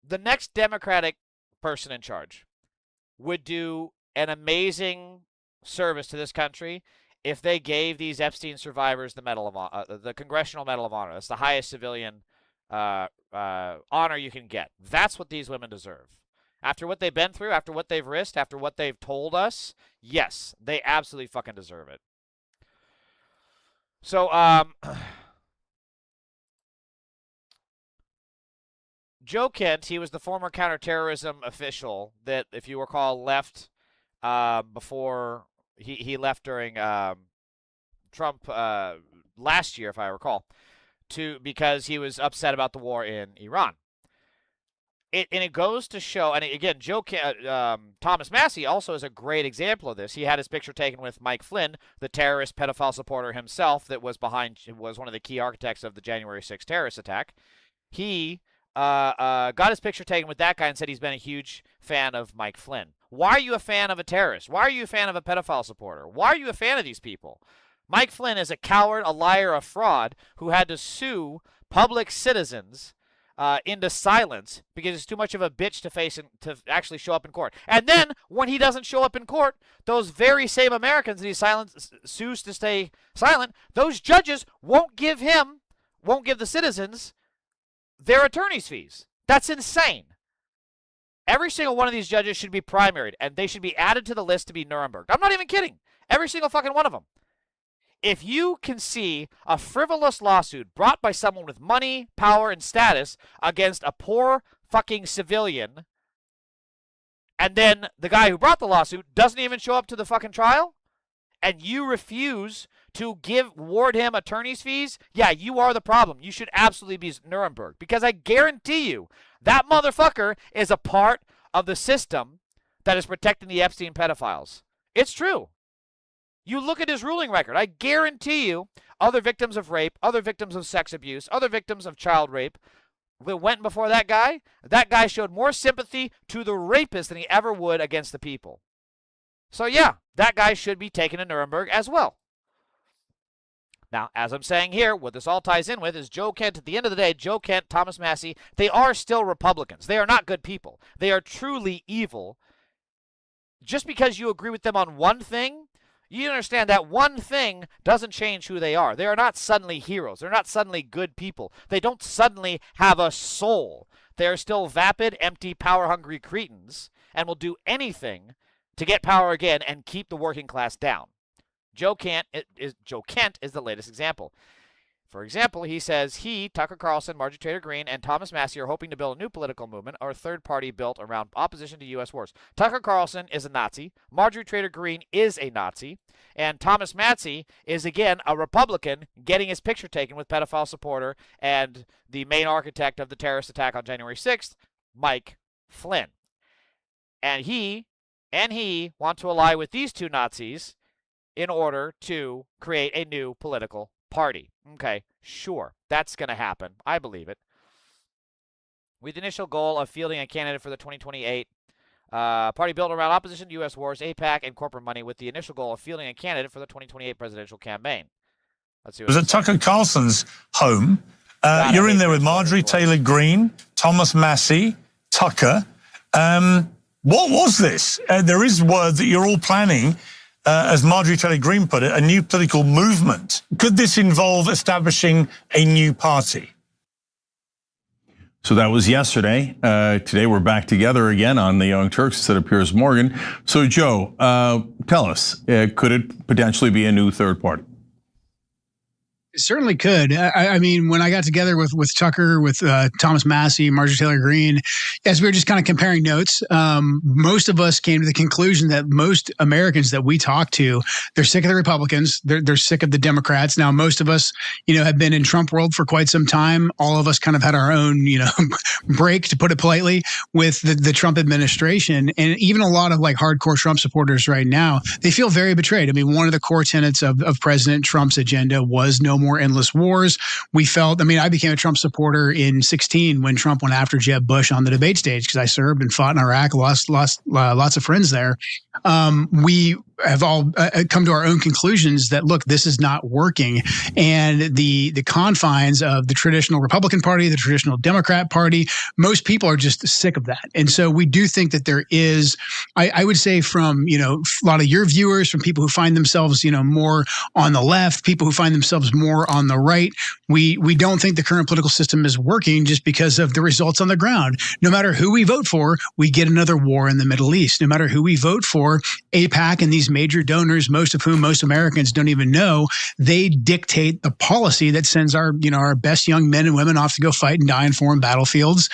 the next Democratic person in charge would do an amazing service to this country if they gave these Epstein survivors the Medal of the Congressional Medal of Honor. That's the highest civilian honor you can get. That's what these women deserve. After what they've been through, after what they've risked, after what they've told us, yes, they absolutely fucking deserve it. So, Joe Kent, he was the former counterterrorism official that, if you recall, left before he left during Trump last year, if I recall, because he was upset about the war in Iran. And it goes to show, and again, Thomas Massey also is a great example of this. He had his picture taken with Mike Flynn, the terrorist pedophile supporter himself that was one of the key architects of the January 6th terrorist attack. He got his picture taken with that guy and said he's been a huge fan of Mike Flynn. Why are you a fan of a terrorist? Why are you a fan of a pedophile supporter? Why are you a fan of these people? Mike Flynn is a coward, a liar, a fraud who had to sue public citizens into silence because he's too much of a bitch to face and to actually show up in court. And then when he doesn't show up in court, those very same Americans that he sues to stay silent, those judges won't give the citizens their attorney's fees. That's insane. Every single one of these judges should be primaried, and they should be added to the list to be Nuremberg. I'm not even kidding. Every single fucking one of them. If you can see a frivolous lawsuit brought by someone with money, power, and status against a poor fucking civilian, and then the guy who brought the lawsuit doesn't even show up to the fucking trial, and you refuse to award him attorney's fees, yeah, you are the problem. You should absolutely be Nuremberg. Because I guarantee you, that motherfucker is a part of the system that is protecting the Epstein pedophiles. It's true. You look at his ruling record. I guarantee you, other victims of rape, other victims of sex abuse, other victims of child rape that went before that guy showed more sympathy to the rapist than he ever would against the people. So yeah, that guy should be taken to Nuremberg as well. Now, as I'm saying here, what this all ties in with is Joe Kent. At the end of the day, Joe Kent, Thomas Massie, they are still Republicans. They are not good people. They are truly evil. Just because you agree with them on one thing, you understand that one thing doesn't change who they are. They are not suddenly heroes. They're not suddenly good people. They don't suddenly have a soul. They are still vapid, empty, power-hungry cretins and will do anything to get power again and keep the working class down. Joe Kent is the latest example. For example, he says he, Tucker Carlson, Marjorie Taylor Greene, and Thomas Massie are hoping to build a new political movement or a third party built around opposition to U.S. wars. Tucker Carlson is a Nazi. Marjorie Taylor Greene is a Nazi. And Thomas Massie is, again, a Republican getting his picture taken with pedophile supporter and the main architect of the terrorist attack on January 6th, Mike Flynn. And he want to ally with these two Nazis in order to create a new political party. Okay, sure, that's going to happen. I believe it. With the initial goal of fielding a candidate for the 2028 party built around opposition to U.S. wars, AIPAC, and corporate money, with the initial goal of fielding a candidate for the 2028 presidential campaign. Let's see. It was at Tucker Carlson's home. You're in there with Marjorie Taylor Greene, Thomas Massie, Tucker. What was this? There is word that you're all planning, as Marjorie Taylor Greene put it, a new political movement. Could this involve establishing a new party? So that was yesterday. Today we're back together again on the Young Turks instead of Piers Morgan. So Joe, tell us, could it potentially be a new third party? It certainly could. I mean, when I got together with Tucker, with Thomas Massie, Marjorie Taylor Greene, as we were just kind of comparing notes, most of us came to the conclusion that most Americans that we talk to, they're sick of the Republicans. They're sick of the Democrats. Now, most of us, have been in Trump world for quite some time. All of us kind of had our own, break, to put it politely, with the Trump administration. And even a lot of like hardcore Trump supporters right now, they feel very betrayed. I mean, one of the core tenets of President Trump's agenda was no more endless wars. I became a Trump supporter in 2016 when Trump went after Jeb Bush on the debate stage, because I served and fought in Iraq, lost lots of friends there. We have all come to our own conclusions that, look, this is not working. And the confines of the traditional Republican Party, the traditional Democrat Party, most people are just sick of that. And so we do think that there is, I would say, from, a lot of your viewers, from people who find themselves, more on the left, people who find themselves more on the right, we don't think the current political system is working just because of the results on the ground. No matter who we vote for, we get another war in the Middle East. No matter who we vote for, AIPAC and these major donors, most of whom most Americans don't even know, they dictate the policy that sends our best young men and women off to go fight and die in foreign battlefields.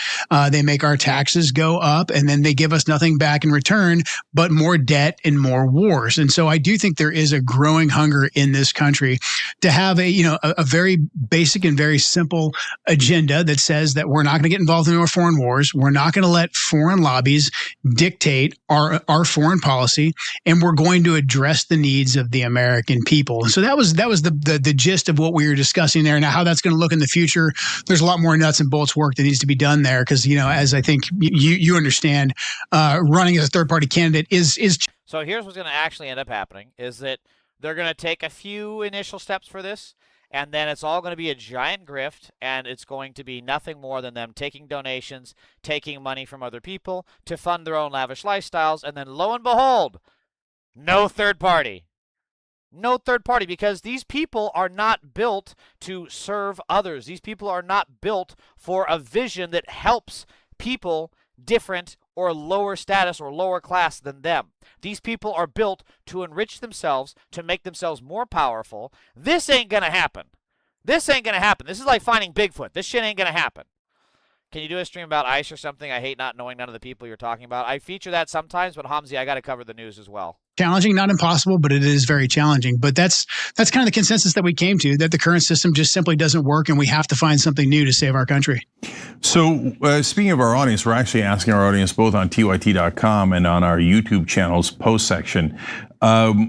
They make our taxes go up, and then they give us nothing back in return but more debt and more wars. And so I do think there is a growing hunger in this country to have a very basic and very simple agenda that says that we're not going to get involved in more foreign wars. We're not going to let foreign lobbies dictate our foreign policy, and we're going to address the needs of the American people. And so that was the gist of what we were discussing there. Now, how that's going to look in the future, there's a lot more nuts and bolts work that needs to be done there, because as I think you understand, running as a third party candidate is. So here's what's going to actually end up happening is that they're going to take a few initial steps for this, and then it's all going to be a giant grift, and it's going to be nothing more than them taking donations, taking money from other people to fund their own lavish lifestyles, and then lo and behold, no third party. No third party, because these people are not built to serve others. These people are not built for a vision that helps people different or lower status or lower class than them. These people are built to enrich themselves, to make themselves more powerful. This ain't gonna happen. This ain't gonna happen. This is like finding Bigfoot. This shit ain't gonna happen. Can you do a stream about ICE or something? I hate not knowing none of the people you're talking about. I feature that sometimes, but Hamzi, I got to cover the news as well. Challenging, not impossible, but it is very challenging. But that's kind of the consensus that we came to, that the current system just simply doesn't work, and we have to find something new to save our country. So speaking of our audience, we're actually asking our audience both on tyt.com and on our YouTube channel's post section.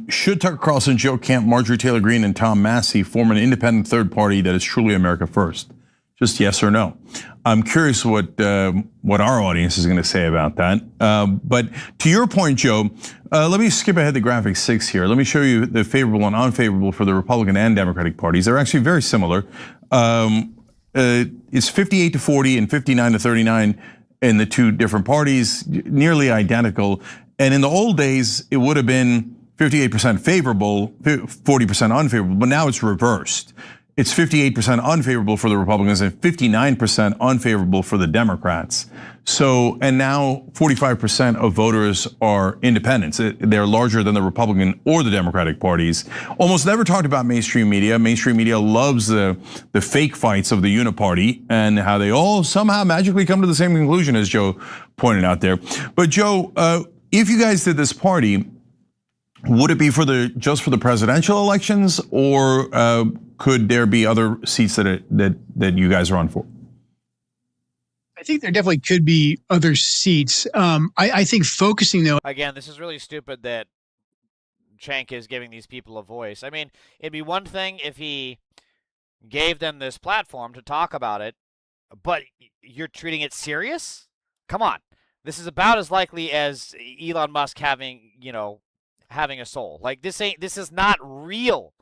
Should Tucker Carlson, Joe Camp, Marjorie Taylor Greene, and Tom Massey form an independent third party that is truly America first? Just yes or no. I'm curious what our audience is going to say about that. But to your point, Joe, let me skip ahead to graphic 6 here. Let me show you the favorable and unfavorable for the Republican and Democratic parties. They're actually very similar. It's 58-40 and 59-39 in the two different parties, nearly identical. And in the old days, it would have been 58% favorable, 40% unfavorable, but now it's reversed. It's 58% unfavorable for the Republicans and 59% unfavorable for the Democrats. So, and now 45% of voters are independents. They're larger than the Republican or the Democratic parties. Almost never talked about mainstream media. Mainstream media loves the fake fights of the uniparty and how they all somehow magically come to the same conclusion, as Joe pointed out there. But Joe, if you guys did this party, would it be just for the presidential elections, or could there be other seats that you guys are on for? I think there definitely could be other seats. I think focusing though. Again, this is really stupid that Cenk is giving these people a voice. I mean, it'd be one thing if he gave them this platform to talk about it, but you're treating it serious? Come on. This is about as likely as Elon Musk having a soul. Like, this is not real.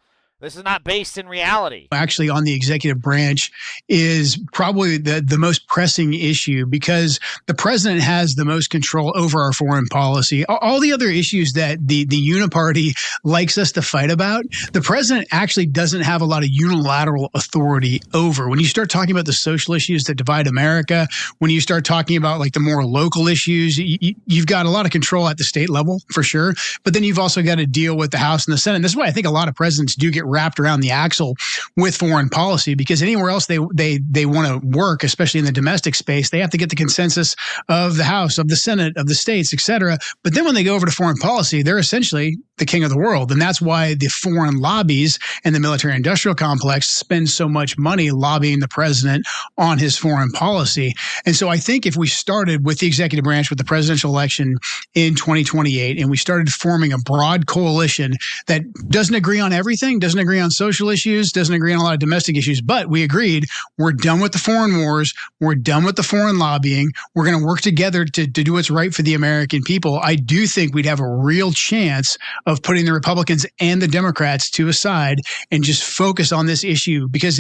This is not based in reality. Actually, on the executive branch is probably the most pressing issue, because the president has the most control over our foreign policy. All the other issues that the uniparty likes us to fight about, the president actually doesn't have a lot of unilateral authority over. When you start talking about the social issues that divide America, when you start talking about like the more local issues, you've got a lot of control at the state level for sure. But then you've also got to deal with the House and the Senate. And this is why I think a lot of presidents do get wrapped around the axle with foreign policy, because anywhere else they want to work, especially in the domestic space, they have to get the consensus of the House, of the Senate, of the states, et cetera. But then when they go over to foreign policy, they're essentially the king of the world. And that's why the foreign lobbies and the military industrial complex spend so much money lobbying the president on his foreign policy. And so I think if we started with the executive branch with the presidential election in 2028, and we started forming a broad coalition that doesn't agree on everything, doesn't agree on social issues, doesn't agree on a lot of domestic issues, but we agreed we're done with the foreign wars, we're done with the foreign lobbying, we're going to work together to do what's right for the American people, I do think we'd have a real chance of putting the Republicans and the Democrats to a side and just focus on this issue. Because,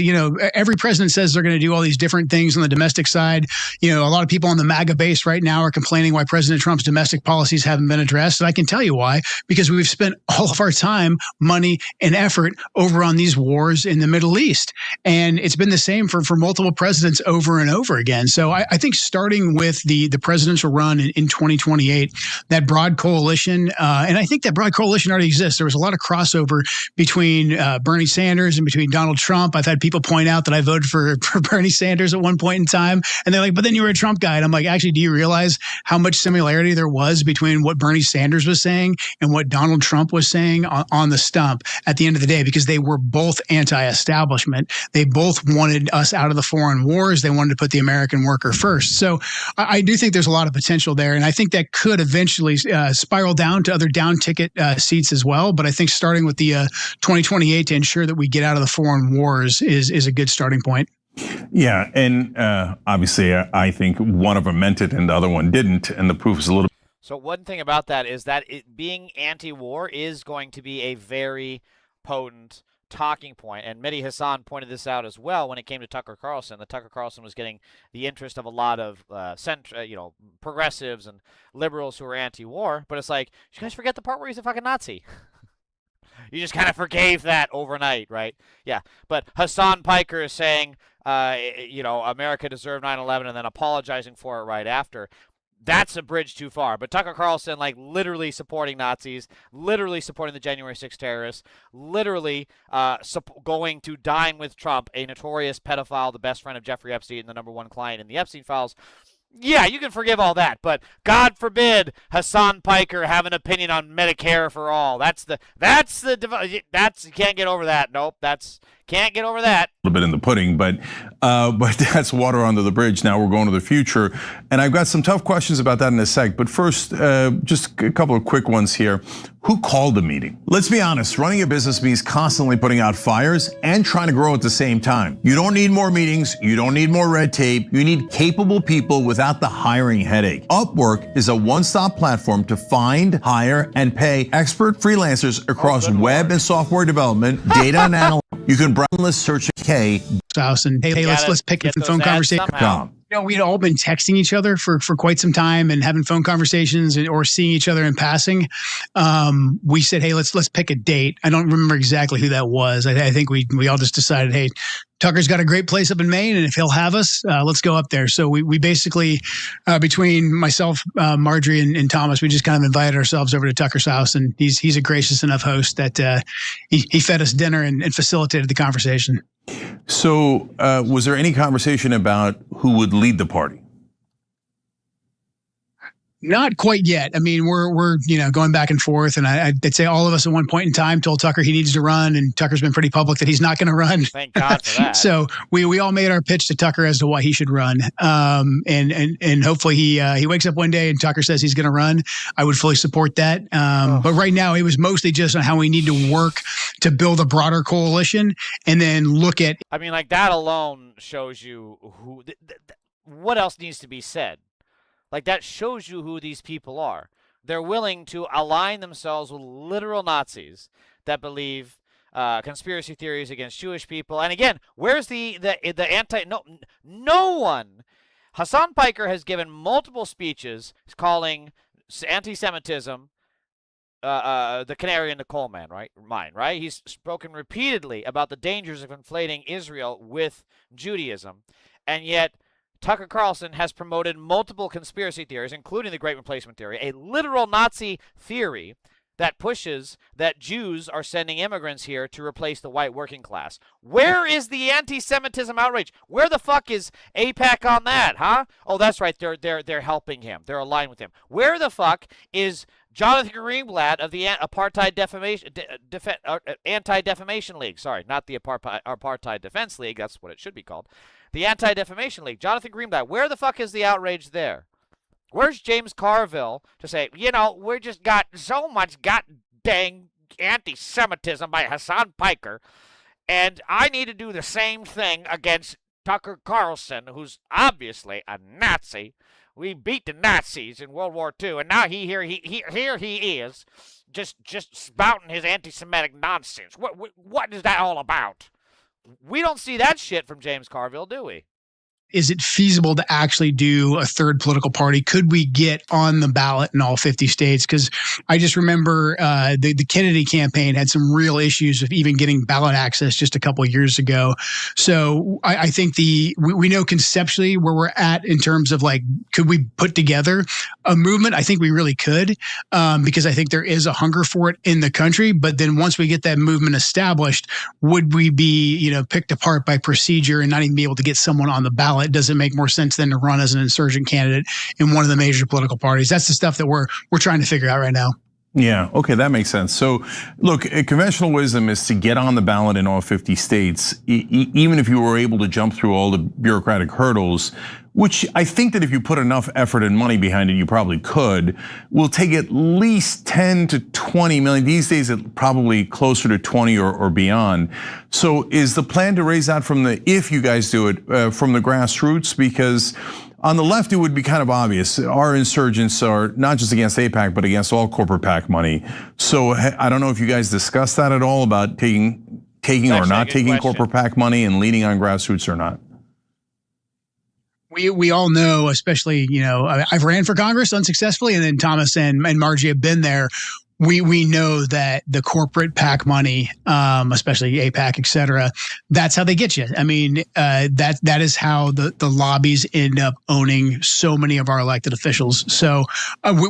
every president says they're going to do all these different things on the domestic side. A lot of people on the MAGA base right now are complaining why President Trump's domestic policies haven't been addressed. And I can tell you why, because we've spent all of our time, money, and effort over on these wars in the Middle East. And it's been the same for multiple presidents over and over again. So I think starting with the presidential run in 2028, that broad coalition, and I think that broad coalition already exists. There was a lot of crossover between Bernie Sanders and between Donald Trump. I've had people point out that I voted for Bernie Sanders at one point in time. And they're like, but then you were a Trump guy. And I'm like, actually, do you realize how much similarity there was between what Bernie Sanders was saying and what Donald Trump was saying on the stump at the end of the day? Because they were both anti-establishment. They both wanted us out of the foreign wars. They wanted to put the American worker first. So I do think there's a lot of potential there. And I think that could eventually spiral down to other down ticket seats as well. But I think starting with the 2028 to ensure that we get out of the foreign wars is a good starting point. Yeah, and obviously I think one of them meant it and the other one didn't, and the proof is a little. So one thing about that is that being anti-war is going to be a very potent talking point, and Mehdi Hassan pointed this out as well when it came to Tucker Carlson. That Tucker Carlson was getting the interest of a lot of progressives and liberals who are anti-war, but it's like, you guys forget the part where he's a fucking Nazi. You just kind of forgave that overnight, right? Yeah, but Hassan Piker is saying, America deserved 9/11 and then apologizing for it right after. that's a bridge too far. But Tucker Carlson, like, literally supporting Nazis, literally supporting the January 6th terrorists, literally going to dine with Trump, a notorious pedophile, the best friend of Jeffrey Epstein, the #1 client in the Epstein files. Yeah, you can forgive all that, but God forbid Hassan Piker have an opinion on Medicare for all. You can't get over that. Nope, can't get over that. A little bit in the pudding, but that's water under the bridge. Now we're going to the future, and I've got some tough questions about that in a sec. But first, just a couple of quick ones here. Who called the meeting? Let's be honest, running a business means constantly putting out fires and trying to grow at the same time. You don't need more meetings, you don't need more red tape, you need capable people without the hiring headache. Upwork is a one-stop platform to find, hire, and pay expert freelancers across web and software development, data and analytics. You can browse search K. House and hey, let's pick a phone conversation. You know, we'd all been texting each other for quite some time and having phone conversations or seeing each other in passing. We said, hey, let's pick a date. I don't remember exactly who that was. I think we all just decided, hey, Tucker's got a great place up in Maine, and if he'll have us, let's go up there. So we basically, between myself, Marjorie, and Thomas, we just kind of invited ourselves over to Tucker's house, and he's a gracious enough host that he fed us dinner and facilitated the conversation. So was there any conversation about who would lead the party? Not quite yet. I mean, we're going back and forth, and I'd say all of us at one point in time told Tucker he needs to run, and Tucker's been pretty public that he's not going to run. Thank God for that. So we all made our pitch to Tucker as to why he should run, and hopefully he wakes up one day and Tucker says he's going to run. I would fully support that. But right now it was mostly just on how we need to work to build a broader coalition, and then look at. I mean, like, that alone shows you what else needs to be said. Like, that shows you who these people are. They're willing to align themselves with literal Nazis that believe conspiracy theories against Jewish people. And again, where's the anti? No one. Hassan Piker has given multiple speeches calling anti-Semitism the canary in the coal mine, right? He's spoken repeatedly about the dangers of conflating Israel with Judaism, and yet Tucker Carlson has promoted multiple conspiracy theories, including the Great Replacement Theory, a literal Nazi theory that pushes that Jews are sending immigrants here to replace the white working class. Where is the anti-Semitism outrage? Where the fuck is AIPAC on that, huh? Oh, that's right. They're helping him. They're aligned with him. Where the fuck is Jonathan Greenblatt of the Anti-Defamation League? Sorry, not the Apartheid Defense League. That's what it should be called. The Anti-Defamation League. Jonathan Greenblatt. Where the fuck is the outrage there? Where's James Carville to say, we just got so much dang anti-Semitism by Hassan Piker, and I need to do the same thing against Tucker Carlson, who's obviously a Nazi. We beat the Nazis in World War II, and now here he is, just spouting his anti-Semitic nonsense. What is that all about? We don't see that shit from James Carville, do we? Is it feasible to actually do a third political party? Could we get on the ballot in all 50 states? Because I just remember the Kennedy campaign had some real issues with even getting ballot access just a couple of years ago. So I think we know conceptually where we're at in terms of, like, could we put together a movement? I think we really could, because I think there is a hunger for it in the country. But then once we get that movement established, would we be picked apart by procedure and not even be able to get someone on the ballot? Does it make more sense than to run as an insurgent candidate in one of the major political parties? That's the stuff that we're trying to figure out right now. Yeah, okay, that makes sense. So, look, conventional wisdom is to get on the ballot in all 50 states, even if you were able to jump through all the bureaucratic hurdles, which I think that if you put enough effort and money behind it, you probably could, will take at least 10 to 20 million. These days, it's probably closer to 20 or beyond. So is the plan to raise that if you guys do it, from the grassroots? Because on the left, it would be kind of obvious. Our insurgents are not just against AIPAC, but against all corporate PAC money. So I don't know if you guys discussed that at all about taking or not taking corporate PAC money and leaning on grassroots or not. We all know, especially, I've ran for Congress unsuccessfully, and then Thomas and Margie have been there. we know that the corporate PAC money, especially AIPAC, et cetera, that's how they get you. I mean, that is how the lobbies end up owning so many of our elected officials. So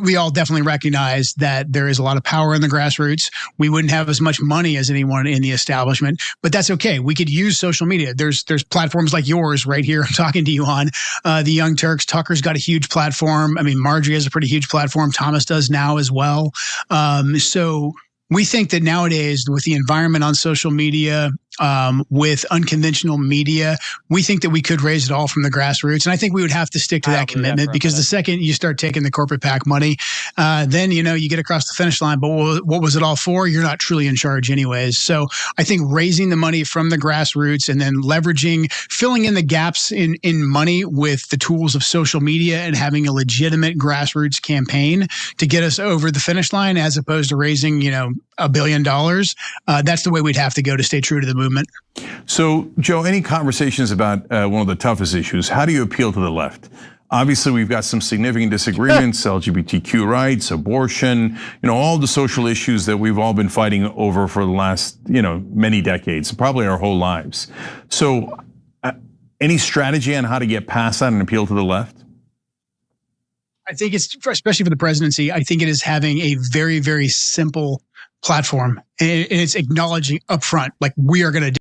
we all definitely recognize that there is a lot of power in the grassroots. We wouldn't have as much money as anyone in the establishment, but that's okay. We could use social media. There's platforms like yours right here I'm talking to you on. The Young Turks, Tucker's got a huge platform. I mean, Marjorie has a pretty huge platform. Thomas does now as well. So we think that nowadays, with the environment on social media, with unconventional media, we think that we could raise it all from the grassroots. And I think we would have to stick to that commitment, because the second you start taking the corporate PAC money, then, you get across the finish line. But what was it all for? You're not truly in charge anyways. So I think raising the money from the grassroots and then filling in the gaps in money with the tools of social media and having a legitimate grassroots campaign to get us over the finish line, as opposed to raising, $1 billion. That's the way we'd have to go to stay true to the movement. So, Joe, any conversations about one of the toughest issues? How do you appeal to the left? Obviously, we've got some significant disagreements: LGBTQ rights, abortion, all the social issues that we've all been fighting over for the last, many decades, probably our whole lives. So, any strategy on how to get past that and appeal to the left? I think it's, especially for the presidency, I think it is having a very, very simple platform, and it's acknowledging upfront, like, we are going to do.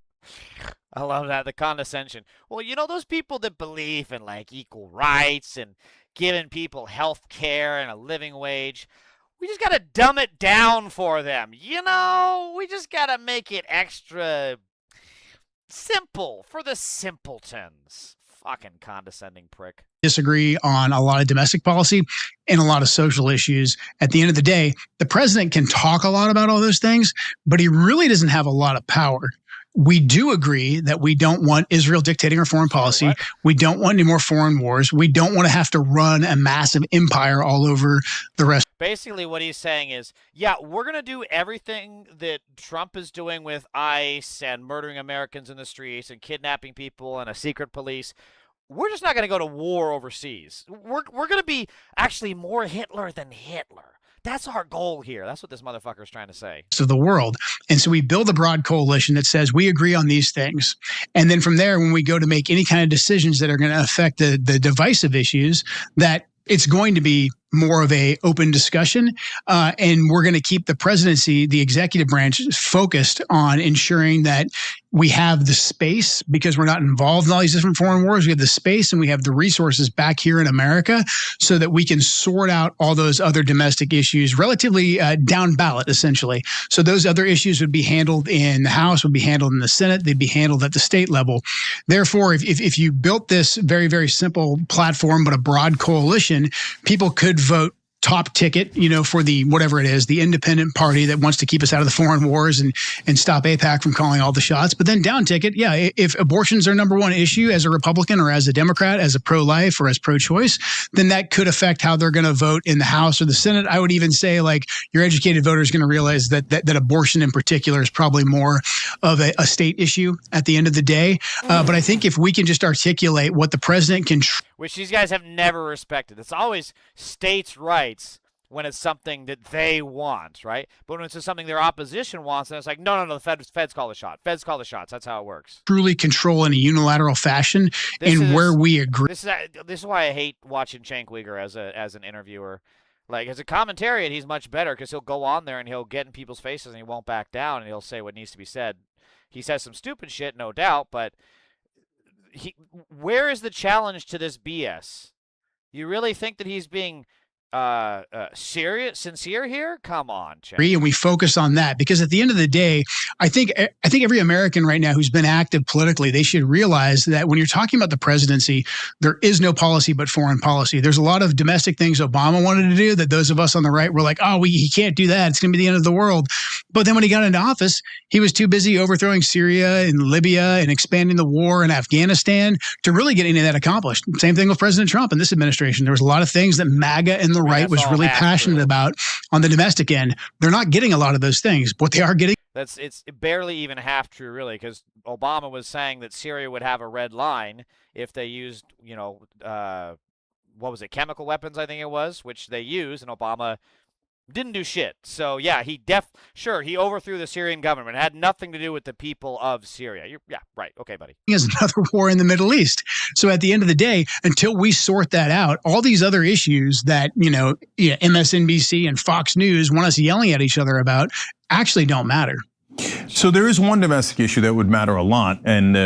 I love that, the condescension. Well, those people that believe in like equal rights and giving people health care and a living wage, we just got to dumb it down for them. We just got to make it extra simple for the simpletons. Fucking condescending prick. Disagree on a lot of domestic policy and a lot of social issues. At the end of the day, the president can talk a lot about all those things, but he really doesn't have a lot of power. We do agree that we don't want Israel dictating our foreign policy. We don't want any more foreign wars. We don't want to have to run a massive empire all over the rest. Basically, what he's saying is, yeah, we're going to do everything that Trump is doing with ICE and murdering Americans in the streets and kidnapping people and a secret police. We're just not going to go to war overseas. We're going to be actually more Hitler than Hitler. That's our goal here. That's what this motherfucker's trying to say. Of the world. And so we build a broad coalition that says we agree on these things. And then from there, when we go to make any kind of decisions that are going to affect the divisive issues, that it's going to be more of a open discussion. And we're going to keep the presidency, the executive branch, focused on ensuring that we have the space, because we're not involved in all these different foreign wars. We have the space and we have the resources back here in America so that we can sort out all those other domestic issues relatively down ballot, essentially. So those other issues would be handled in the House, would be handled in the Senate, they'd be handled at the state level. Therefore, if you built this very, very simple platform, but a broad coalition, people could vote top ticket, for the whatever it is, the independent party that wants to keep us out of the foreign wars and stop AIPAC from calling all the shots. But then down ticket, yeah, if abortion's their number one issue as a Republican or as a Democrat, as a pro-life or as pro-choice, then that could affect how they're going to vote in the House or the Senate. I would even say, like, your educated voter is going to realize that abortion in particular is probably more of a state issue at the end of the day. But I think if we can just articulate what the president can, which these guys have never respected. It's always states' rights when it's something that they want, right? But when it's something their opposition wants, then it's like, no, the feds call the shot. Feds call the shots. That's how it works. Truly control in a unilateral fashion, where we agree. This is why I hate watching Cenk Uygur as an interviewer. Like, as a commentariat, he's much better because he'll go on there and he'll get in people's faces and he won't back down and he'll say what needs to be said. He says some stupid shit, no doubt, but where is the challenge to this BS? You really think that he's being sincere here? Come on, Cenk. And we focus on that because at the end of the day, I think every American right now who's been active politically, they should realize that when you're talking about the presidency, there is no policy but foreign policy. There's a lot of domestic things Obama wanted to do that those of us on the right were like, oh, he can't do that. It's going to be the end of the world. But then when he got into office, he was too busy overthrowing Syria and Libya and expanding the war in Afghanistan to really get any of that accomplished. Same thing with President Trump and this administration. There was a lot of things that MAGA and the right was really passionate about on the domestic end. They're not getting a lot of those things. What they are getting, it's barely even half true, really, because Obama was saying that Syria would have a red line if they used, what was it, chemical weapons, I think it was, which they use, and Obama Didn't do shit. So yeah, he overthrew the Syrian government. It had nothing to do with the people of Syria. Yeah, right. Okay, buddy. Is another war in the Middle East. So at the end of the day, until we sort that out, all these other issues that, MSNBC and Fox News want us yelling at each other about actually don't matter. So there is one domestic issue that would matter a lot, and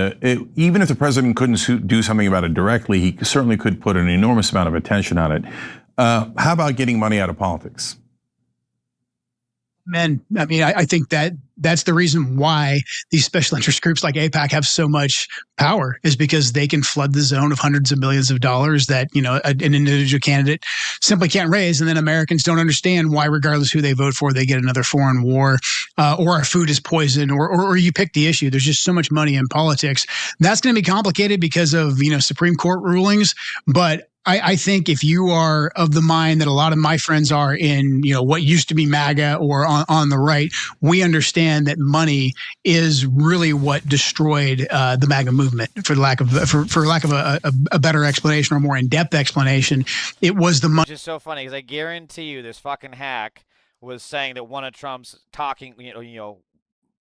even if the president couldn't do something about it directly, he certainly could put an enormous amount of attention on it. How about getting money out of politics? Man, I mean, I think that's the reason why these special interest groups like AIPAC have so much power, is because they can flood the zone of hundreds of millions of dollars that, an individual candidate simply can't raise. And then Americans don't understand why, regardless who they vote for, they get another foreign war, or our food is poisoned, or you pick the issue. There's just so much money in politics. That's going to be complicated because of, Supreme Court rulings. But I think if you are of the mind that a lot of my friends are in, what used to be MAGA or on the right, we understand that money is really what destroyed the MAGA movement, for lack of a better explanation or more in-depth explanation. It was the money. Which is so funny, because I guarantee you this fucking hack was saying that one of Trump's talking,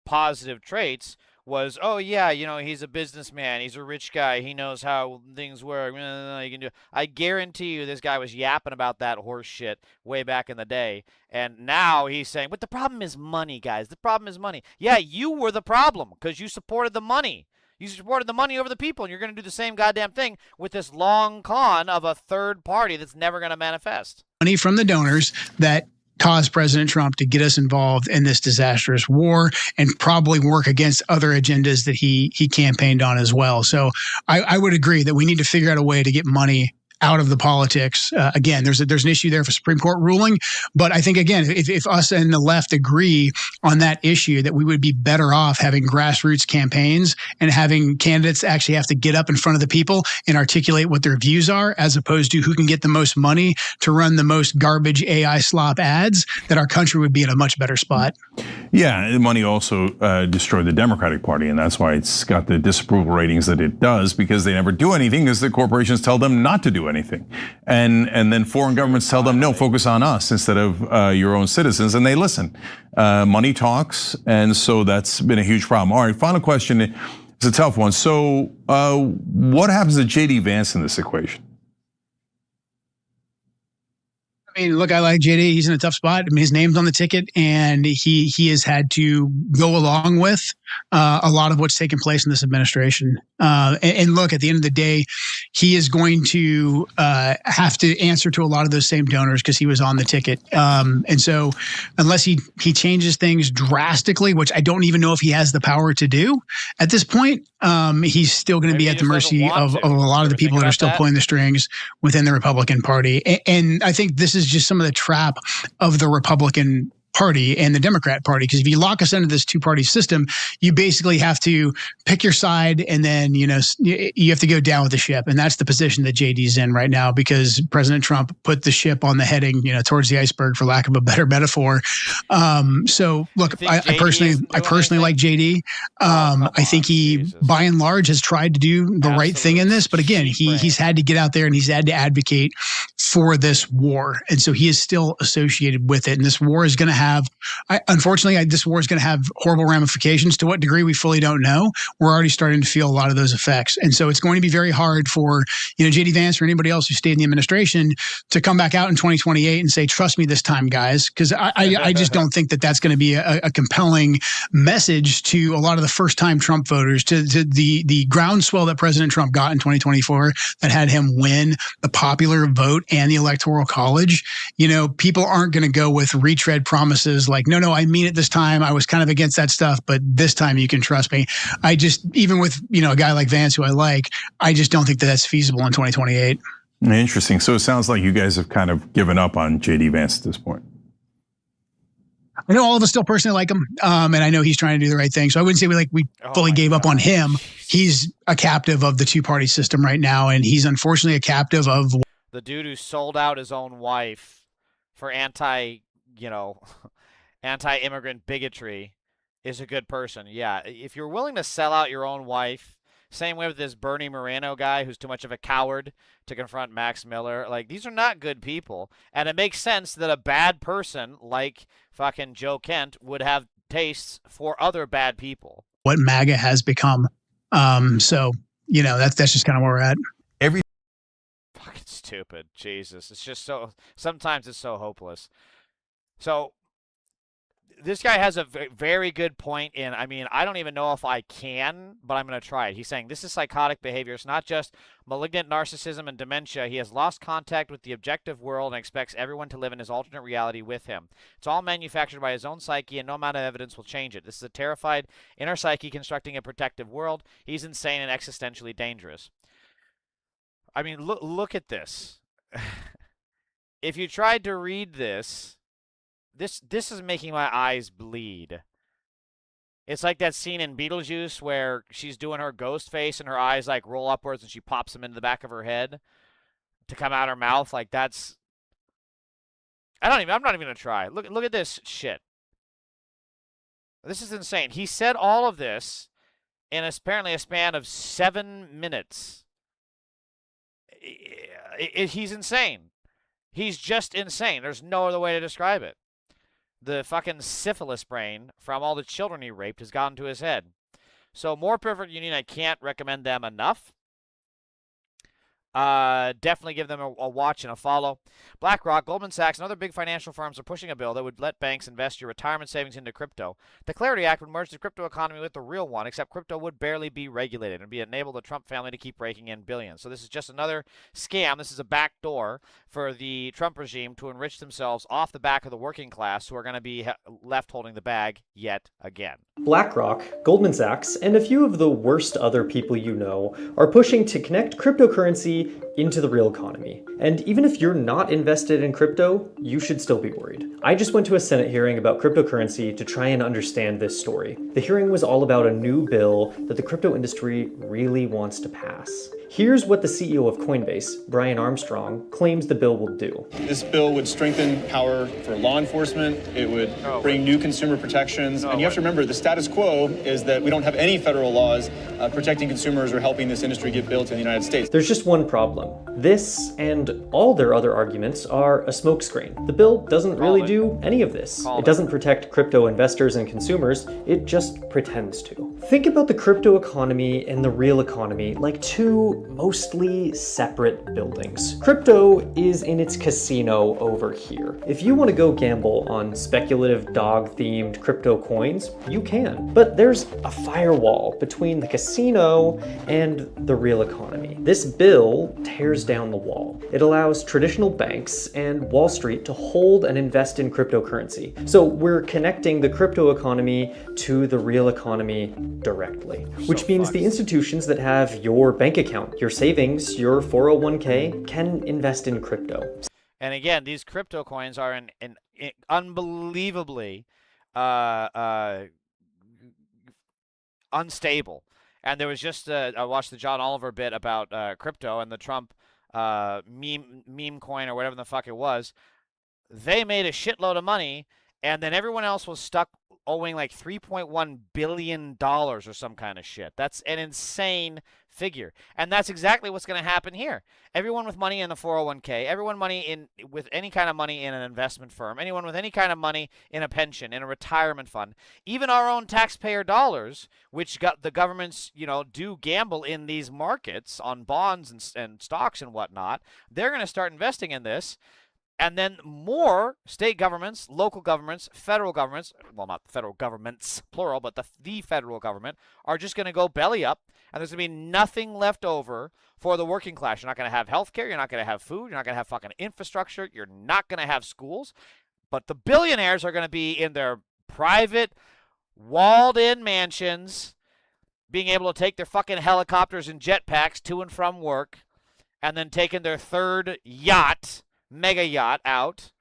positive traits was, oh yeah, he's a businessman, he's a rich guy, he knows how things work. You can do. I guarantee you, this guy was yapping about that horse shit way back in the day, and now he's saying, but the problem is money, guys. The problem is money. Yeah, you were the problem because you supported the money. You supported the money over the people, and you're going to do the same goddamn thing with this long con of a third party that's never going to manifest. Money from the donors that caused President Trump to get us involved in this disastrous war, and probably work against other agendas that he campaigned on as well. So I would agree that we need to figure out a way to get money out of the politics. Again, there's an issue there for Supreme Court ruling, but I think, again, if us and the left agree on that issue, that we would be better off having grassroots campaigns and having candidates actually have to get up in front of the people and articulate what their views are, as opposed to who can get the most money to run the most garbage AI slop ads, that our country would be in a much better spot. Yeah, the money also destroyed the Democratic Party, and that's why it's got the disapproval ratings that it does, because they never do anything, because the corporations tell them not to do anything. And then foreign governments tell them, no, focus on us instead of your own citizens, and they listen. Money talks, and so that's been a huge problem. All right, final question. It's a tough one. So what happens to J.D. Vance in this equation? I mean, look, I like JD. He's in a tough spot. I mean, his name's on the ticket, and he has had to go along with a lot of what's taken place in this administration. And look, at the end of the day, he is going to have to answer to a lot of those same donors because he was on the ticket. And so unless he changes things drastically, which I don't even know if he has the power to do at this point, he's still going to be at the mercy of a lot of the people that are still pulling the strings within the Republican Party. And I think this is just some of the trap of the Republican Party and the Democrat Party, because if you lock us into this two-party system, you basically have to pick your side, and then you have to go down with the ship, and that's the position that JD's in right now, because President Trump put the ship on the heading, towards the iceberg, for lack of a better metaphor. So look, I personally like JD. I think he, by and large, has tried to do the right thing in this, but again, he's had to get out there and he's had to advocate for this war, and so he is still associated with it, and this war is going to have, unfortunately, this war is going to have horrible ramifications. To what degree, we fully don't know. We're already starting to feel a lot of those effects. And so it's going to be very hard for, J.D. Vance or anybody else who stayed in the administration to come back out in 2028 and say, trust me this time, guys. Because I just don't think that that's going to be a compelling message to a lot of the first-time Trump voters, to the groundswell that President Trump got in 2024 that had him win the popular vote and the Electoral College. People aren't going to go with retread promises like, no, I mean it this time. I was kind of against that stuff, but this time you can trust me. I just, even with, a guy like Vance, who I like, I just don't think that that's feasible in 2028. Interesting. So it sounds like you guys have kind of given up on J.D. Vance at this point. I know all of us still personally like him, and I know he's trying to do the right thing. So I wouldn't say we fully gave up on him. He's a captive of the two-party system right now, and he's unfortunately a captive of the dude who sold out his own wife for anti-immigrant bigotry is a good person. Yeah, if you're willing to sell out your own wife Same way with this Bernie Moreno guy who's too much of a coward to confront Max Miller. Like, these are not good people. And it makes sense that a bad person like fucking Joe Kent would have tastes for other bad people. What MAGA has become. So, you know, that's just kind of where we're at. Fucking stupid. Jesus. It's just so, sometimes it's so hopeless. So, this guy has a very good point in, I mean, I don't even know if I can, but I'm going to try it. He's saying this is psychotic behavior. It's not just malignant narcissism and dementia. He has lost contact with the objective world and expects everyone to live in his alternate reality with him. It's all manufactured by his own psyche, and no amount of evidence will change it. This is a terrified inner psyche constructing a protective world. He's insane and existentially dangerous. I mean, look at this. If you tried to read this, this is making my eyes bleed. It's like that scene in Beetlejuice where she's doing her ghost face and her eyes like roll upwards and she pops them into the back of her head to come out her mouth. Like that's, I'm not even gonna try. Look at this shit. This is insane. He said all of this in apparently a span of 7 minutes. He's insane. He's just insane. There's no other way to describe it. The fucking syphilis brain from all the children he raped has gotten to his head. So More Perfect Union, I can't recommend them enough. Definitely give them a watch and a follow. BlackRock, Goldman Sachs, and other big financial firms are pushing a bill that would let banks invest your retirement savings into crypto. The Clarity Act would merge the crypto economy with the real one, except crypto would barely be regulated and enable the Trump family to keep raking in billions. So this is just another scam. This is a backdoor for the Trump regime to enrich themselves off the back of the working class who are going to be left holding the bag yet again. BlackRock, Goldman Sachs, and a few of the worst other people you know are pushing to connect cryptocurrency into the real economy. And even if you're not invested in crypto, you should still be worried. I just went to a Senate hearing about cryptocurrency to try and understand this story. The hearing was all about a new bill that the crypto industry really wants to pass. Here's what the CEO of Coinbase, Brian Armstrong, claims the bill will do. This bill would strengthen power for law enforcement. It would bring new consumer protections. And you have to remember, the status quo is that we don't have any federal laws protecting consumers or helping this industry get built in the United States. There's just one problem. This and all their other arguments are a smokescreen. The bill doesn't really do any of this. It doesn't protect crypto investors and consumers. It just pretends to. Think about the crypto economy and the real economy like two mostly separate buildings. Crypto is in its casino over here. If you want to go gamble on speculative dog-themed crypto coins, you can. But there's a firewall between the casino and the real economy. This bill tears down the wall. It allows traditional banks and Wall Street to hold and invest in cryptocurrency. So we're connecting the crypto economy to the real economy directly, which means the institutions that have your bank account, your savings, your 401k can invest in crypto. And again, these crypto coins are an unbelievably unstable. And there was just I watched the John Oliver bit about crypto and the Trump meme coin or whatever the fuck it was. They made a shitload of money, and then everyone else was stuck owing like $3.1 billion or some kind of shit. That's an insane figure. And that's exactly what's going to happen here. Everyone with money in the 401k, everyone with any kind of money in an investment firm, anyone with any kind of money in a pension, in a retirement fund, even our own taxpayer dollars, which the governments, do gamble in these markets on bonds and stocks and whatnot, they're going to start investing in this. And then more state governments, local governments, federal governments, well, not federal governments, plural, but the federal government, are just going to go belly up, and there's going to be nothing left over for the working class. You're not going to have health care. You're not going to have food. You're not going to have fucking infrastructure. You're not going to have schools. But the billionaires are going to be in their private, walled-in mansions, being able to take their fucking helicopters and jetpacks to and from work, and then taking their third mega yacht out,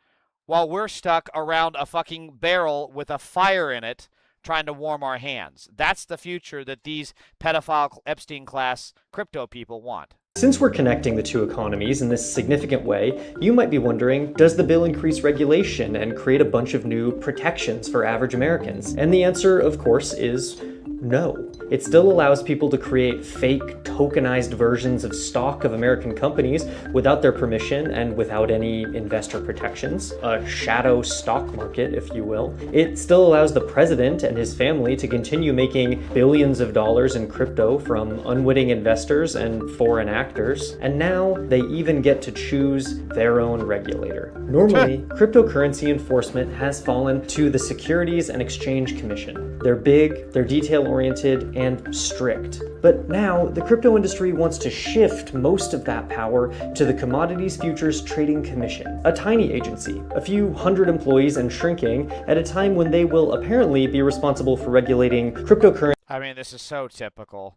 while we're stuck around a fucking barrel with a fire in it trying to warm our hands. That's the future that these pedophile Epstein class crypto people want. Since we're connecting the two economies in this significant way, you might be wondering, does the bill increase regulation and create a bunch of new protections for average Americans? And the answer, of course, is no. It still allows people to create fake tokenized versions of stock of American companies without their permission and without any investor protections. A shadow stock market, if you will. It still allows the president and his family to continue making billions of dollars in crypto from unwitting investors and foreign actors. And now they even get to choose their own regulator. Normally, cryptocurrency enforcement has fallen to the Securities and Exchange Commission. They're big, they're detail-oriented, and strict. But now, the crypto industry wants to shift most of that power to the Commodities Futures Trading Commission, a tiny agency, a few hundred employees and shrinking, at a time when they will apparently be responsible for regulating cryptocurrency. I mean, this is so typical.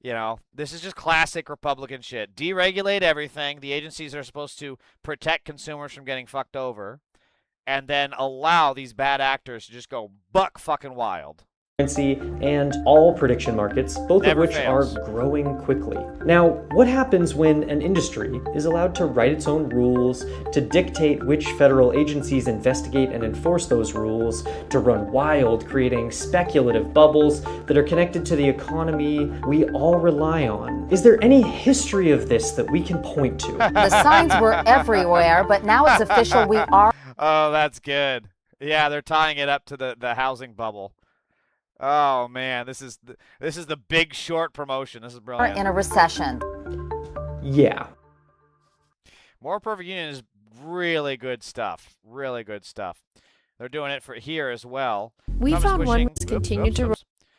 You know, this is just classic Republican shit. Deregulate everything. The agencies are supposed to protect consumers from getting fucked over, and then allow these bad actors to just go buck fucking wild. And all prediction markets, both of which are growing quickly. Now, what happens when an industry is allowed to write its own rules, to dictate which federal agencies investigate and enforce those rules, to run wild, creating speculative bubbles that are connected to the economy we all rely on? Is there any history of this that we can point to? The signs were everywhere, but now it's official, we are. Oh, that's good. Yeah, they're tying it up to the housing bubble. Oh man, this is the Big Short promotion. This is brilliant. In a recession. Yeah. More Perfect Union is really good stuff. Really good stuff. They're doing it for here as well. We found one that's continued to.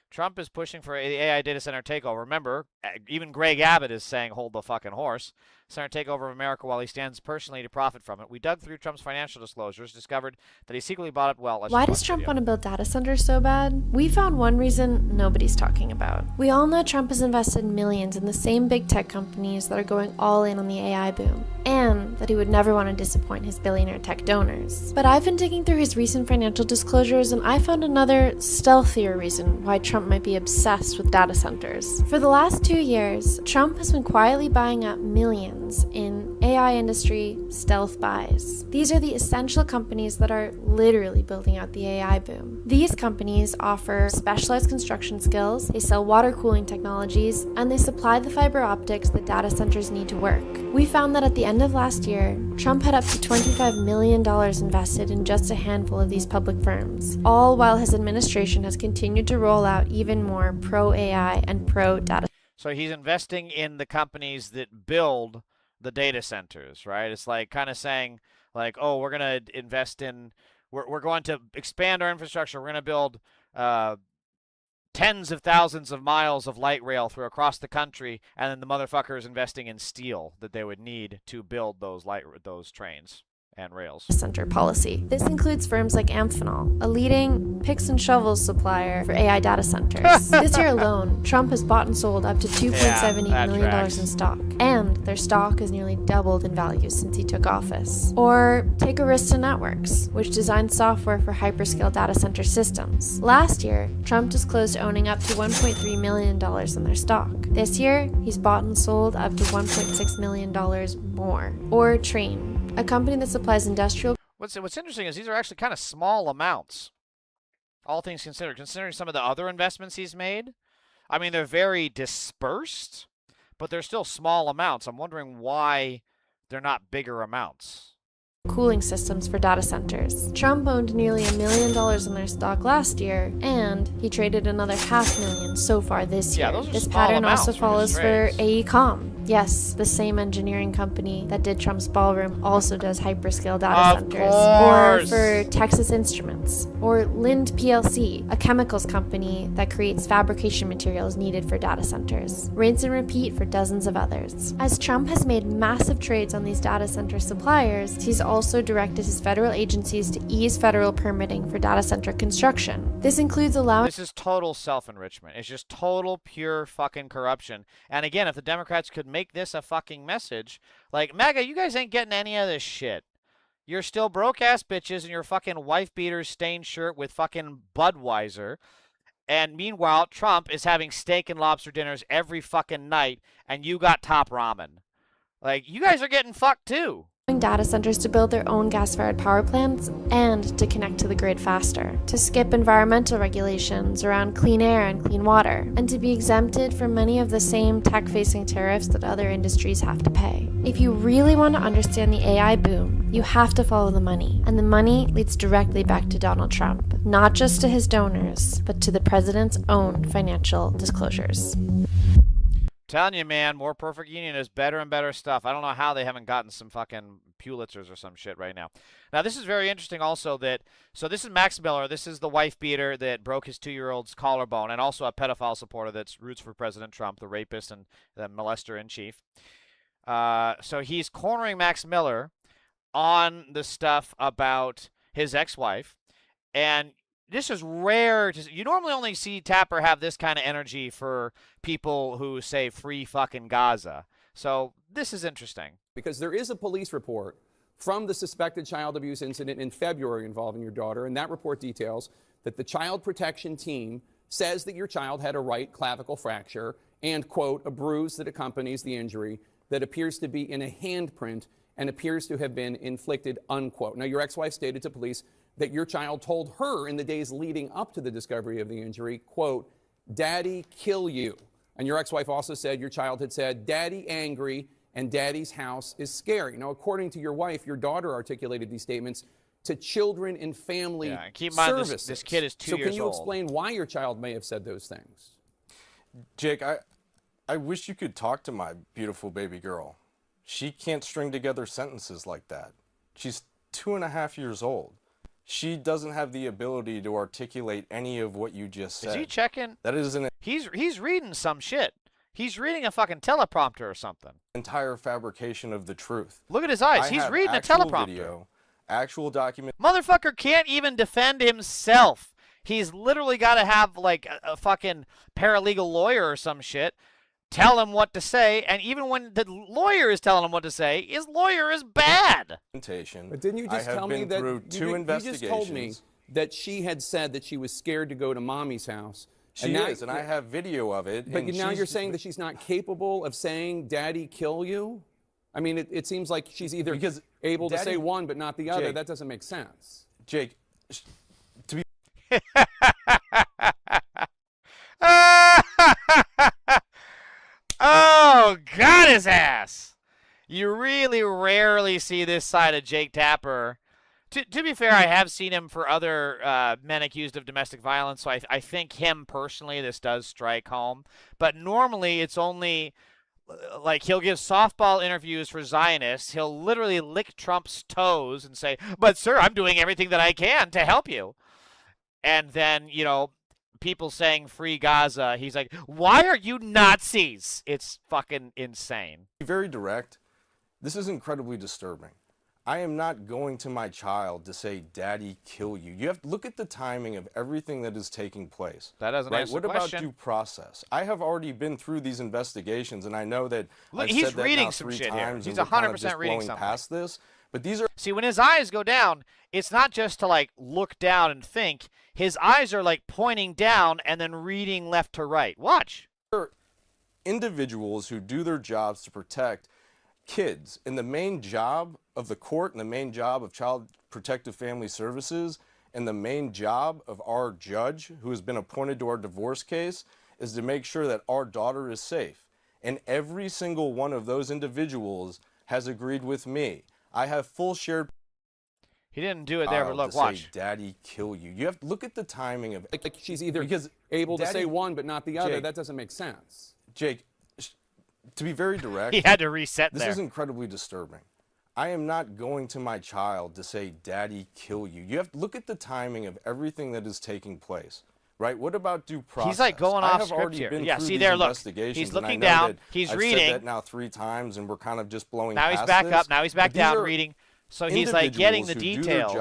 Trump is pushing for the AI data center takeover. Remember, even Greg Abbott is saying, hold the fucking horse. Center takeover of America while he stands personally to profit from it. We dug through Trump's financial disclosures, discovered that he secretly bought it well. Why does Trump want to build data centers so bad? We found one reason nobody's talking about. We all know Trump has invested millions in the same big tech companies that are going all in on the AI boom, and that he would never want to disappoint his billionaire tech donors. But I've been digging through his recent financial disclosures, and I found another stealthier reason why Trump might be obsessed with data centers. For the last 2 years, Trump has been quietly buying up millions in AI industry stealth buys. These are the essential companies that are literally building out the AI boom. These companies offer specialized construction skills, they sell water cooling technologies, and they supply the fiber optics that data centers need to work. We found that at the end of last year, Trump had up to $25 million invested in just a handful of these public firms, all while his administration has continued to roll out even more pro-AI and pro-data. So he's investing in the companies that build the data centers, right? It's like kind of saying, like, oh, we're going to invest in, we're going to expand our infrastructure. We're going to build tens of thousands of miles of light rail through across the country, and then the motherfucker is investing in steel that they would need to build those trains and rails. Center policy. This includes firms like Amphenol, a leading picks and shovels supplier for AI data centers. This year alone, Trump has bought and sold up to $2.78 million in stock, and their stock has nearly doubled in value since he took office. Or take Arista Networks, which designs software for hyperscale data center systems. Last year, Trump disclosed owning up to $1.3 million in their stock. This year, he's bought and sold up to $1.6 million more. Or Train, a company that supplies industrial. What's interesting is these are actually kind of small amounts, all things considered. Considering some of the other investments he's made, I mean, they're very dispersed, but they're still small amounts. I'm wondering why they're not bigger amounts. Cooling systems for data centers. Trump owned nearly $1 million in their stock last year, and he traded another $500,000 so far this year. Those are this small pattern amounts also follows for AECOM. Yes, the same engineering company that did Trump's ballroom also does hyperscale data centers. Or for Texas Instruments. Or Lind PLC, a chemicals company that creates fabrication materials needed for data centers. Rinse and repeat for dozens of others. As Trump has made massive trades on these data center suppliers, he's also directed his federal agencies to ease federal permitting for data center construction. This includes allowing... This is total self-enrichment. It's just total, pure fucking corruption. And again, if the Democrats could make this a fucking message, like, MAGA, you guys ain't getting any of this shit. You're still broke-ass bitches in your fucking wife-beater stained shirt with fucking Budweiser. And meanwhile, Trump is having steak and lobster dinners every fucking night, and you got top ramen. Like, you guys are getting fucked too. data centers to build their own gas-fired power plants and to connect to the grid faster, to skip environmental regulations around clean air and clean water, and to be exempted from many of the same tech-facing tariffs that other industries have to pay. If you really want to understand the AI boom, you have to follow the money, and the money leads directly back to Donald Trump, not just to his donors, but to the president's own financial disclosures. Telling you, man, more perfect union is better and better stuff. I don't know how they haven't gotten some fucking Pulitzers or some shit right now. Now, this is very interesting also so this is Max Miller. This is the wife beater that broke his 2-year-old's collarbone, and also a pedophile supporter that's roots for President Trump, the rapist and the molester in chief. So he's cornering Max Miller on the stuff about his ex-wife, and this is rare. You normally only see Tapper have this kind of energy for people who say free fucking Gaza. So this is interesting. Because there is a police report from the suspected child abuse incident in February involving your daughter, and that report details that the child protection team says that your child had a right clavicle fracture and, quote, a bruise that accompanies the injury that appears to be in a handprint and appears to have been inflicted, unquote. Now, your ex-wife stated to police that your child told her in the days leading up to the discovery of the injury, quote, "Daddy, kill you." And your ex-wife also said your child had said, "Daddy angry and Daddy's house is scary." Now, according to your wife, your daughter articulated these statements to Children and Family and keep in mind Services. this kid is 2 years old. So can you explain why your child may have said those things? Jake, I wish you could talk to my beautiful baby girl. She can't string together sentences like that. She's 2.5 years old. She doesn't have the ability to articulate any of what you just said. Is he checking? That isn't He's reading some shit. He's reading a fucking teleprompter or something. Entire fabrication of the truth. Look at his eyes. He's reading a teleprompter. Video, actual document. Motherfucker can't even defend himself. He's literally got to have like a fucking paralegal lawyer or some shit tell him what to say, and even when the lawyer is telling him what to say, his lawyer is bad. But didn't you just tell me that you just told me that she had said that she was scared to go to mommy's house? She is, and I have video of it. But now you're saying that she's not capable of saying, "Daddy, kill you"? I mean, it seems like she's either able to say one but not the other. Jake, that doesn't make sense. Jake, to be Oh, got his ass. You really rarely see this side of Jake Tapper. To be fair, I have seen him for other men accused of domestic violence, so I think him personally, this does strike home. But normally it's only, like, he'll give softball interviews for Zionists. He'll literally lick Trump's toes and say, "But, sir, I'm doing everything that I can to help you." And then, you know, people saying free Gaza, he's like, "Why are you Nazis?" It's fucking insane. Be very direct. This is incredibly disturbing. I am not going to my child to say, "Daddy, kill you." You have to look at the timing of everything that is taking place. That doesn't answer What the about question. due process? I have already been through these investigations, and I know that I've he's said that reading now some 3 shit here. times, He's and we're kind of 100% just reading blowing something. past this. But these are See, when his eyes go down, it's not just to like look down and think. His eyes are like pointing down and then reading left to right. Watch. individuals who do their jobs to protect kids. And the main job of the court and the main job of Child Protective Family Services and the main job of our judge who has been appointed to our divorce case is to make sure that our daughter is safe. And every single one of those individuals has agreed with me. I have full shared. He didn't do it there, but look, watch. Say, Daddy, kill you. You have to look at the timing of like she's either because able to Daddy, say one but not the other. Jake, that doesn't make sense. Jake, to be very direct, he had to reset this there. Is incredibly disturbing. I am not going to my child to say, Daddy, kill you. You have to look at the timing of everything that is taking place. Right? What about due process? He's like going off script here. Yeah, see there, look. He's looking down. He's reading. I've said that now 3 times, and we're kind of just blowing now past he's back this. up. Now he's back down reading. So he's like getting the details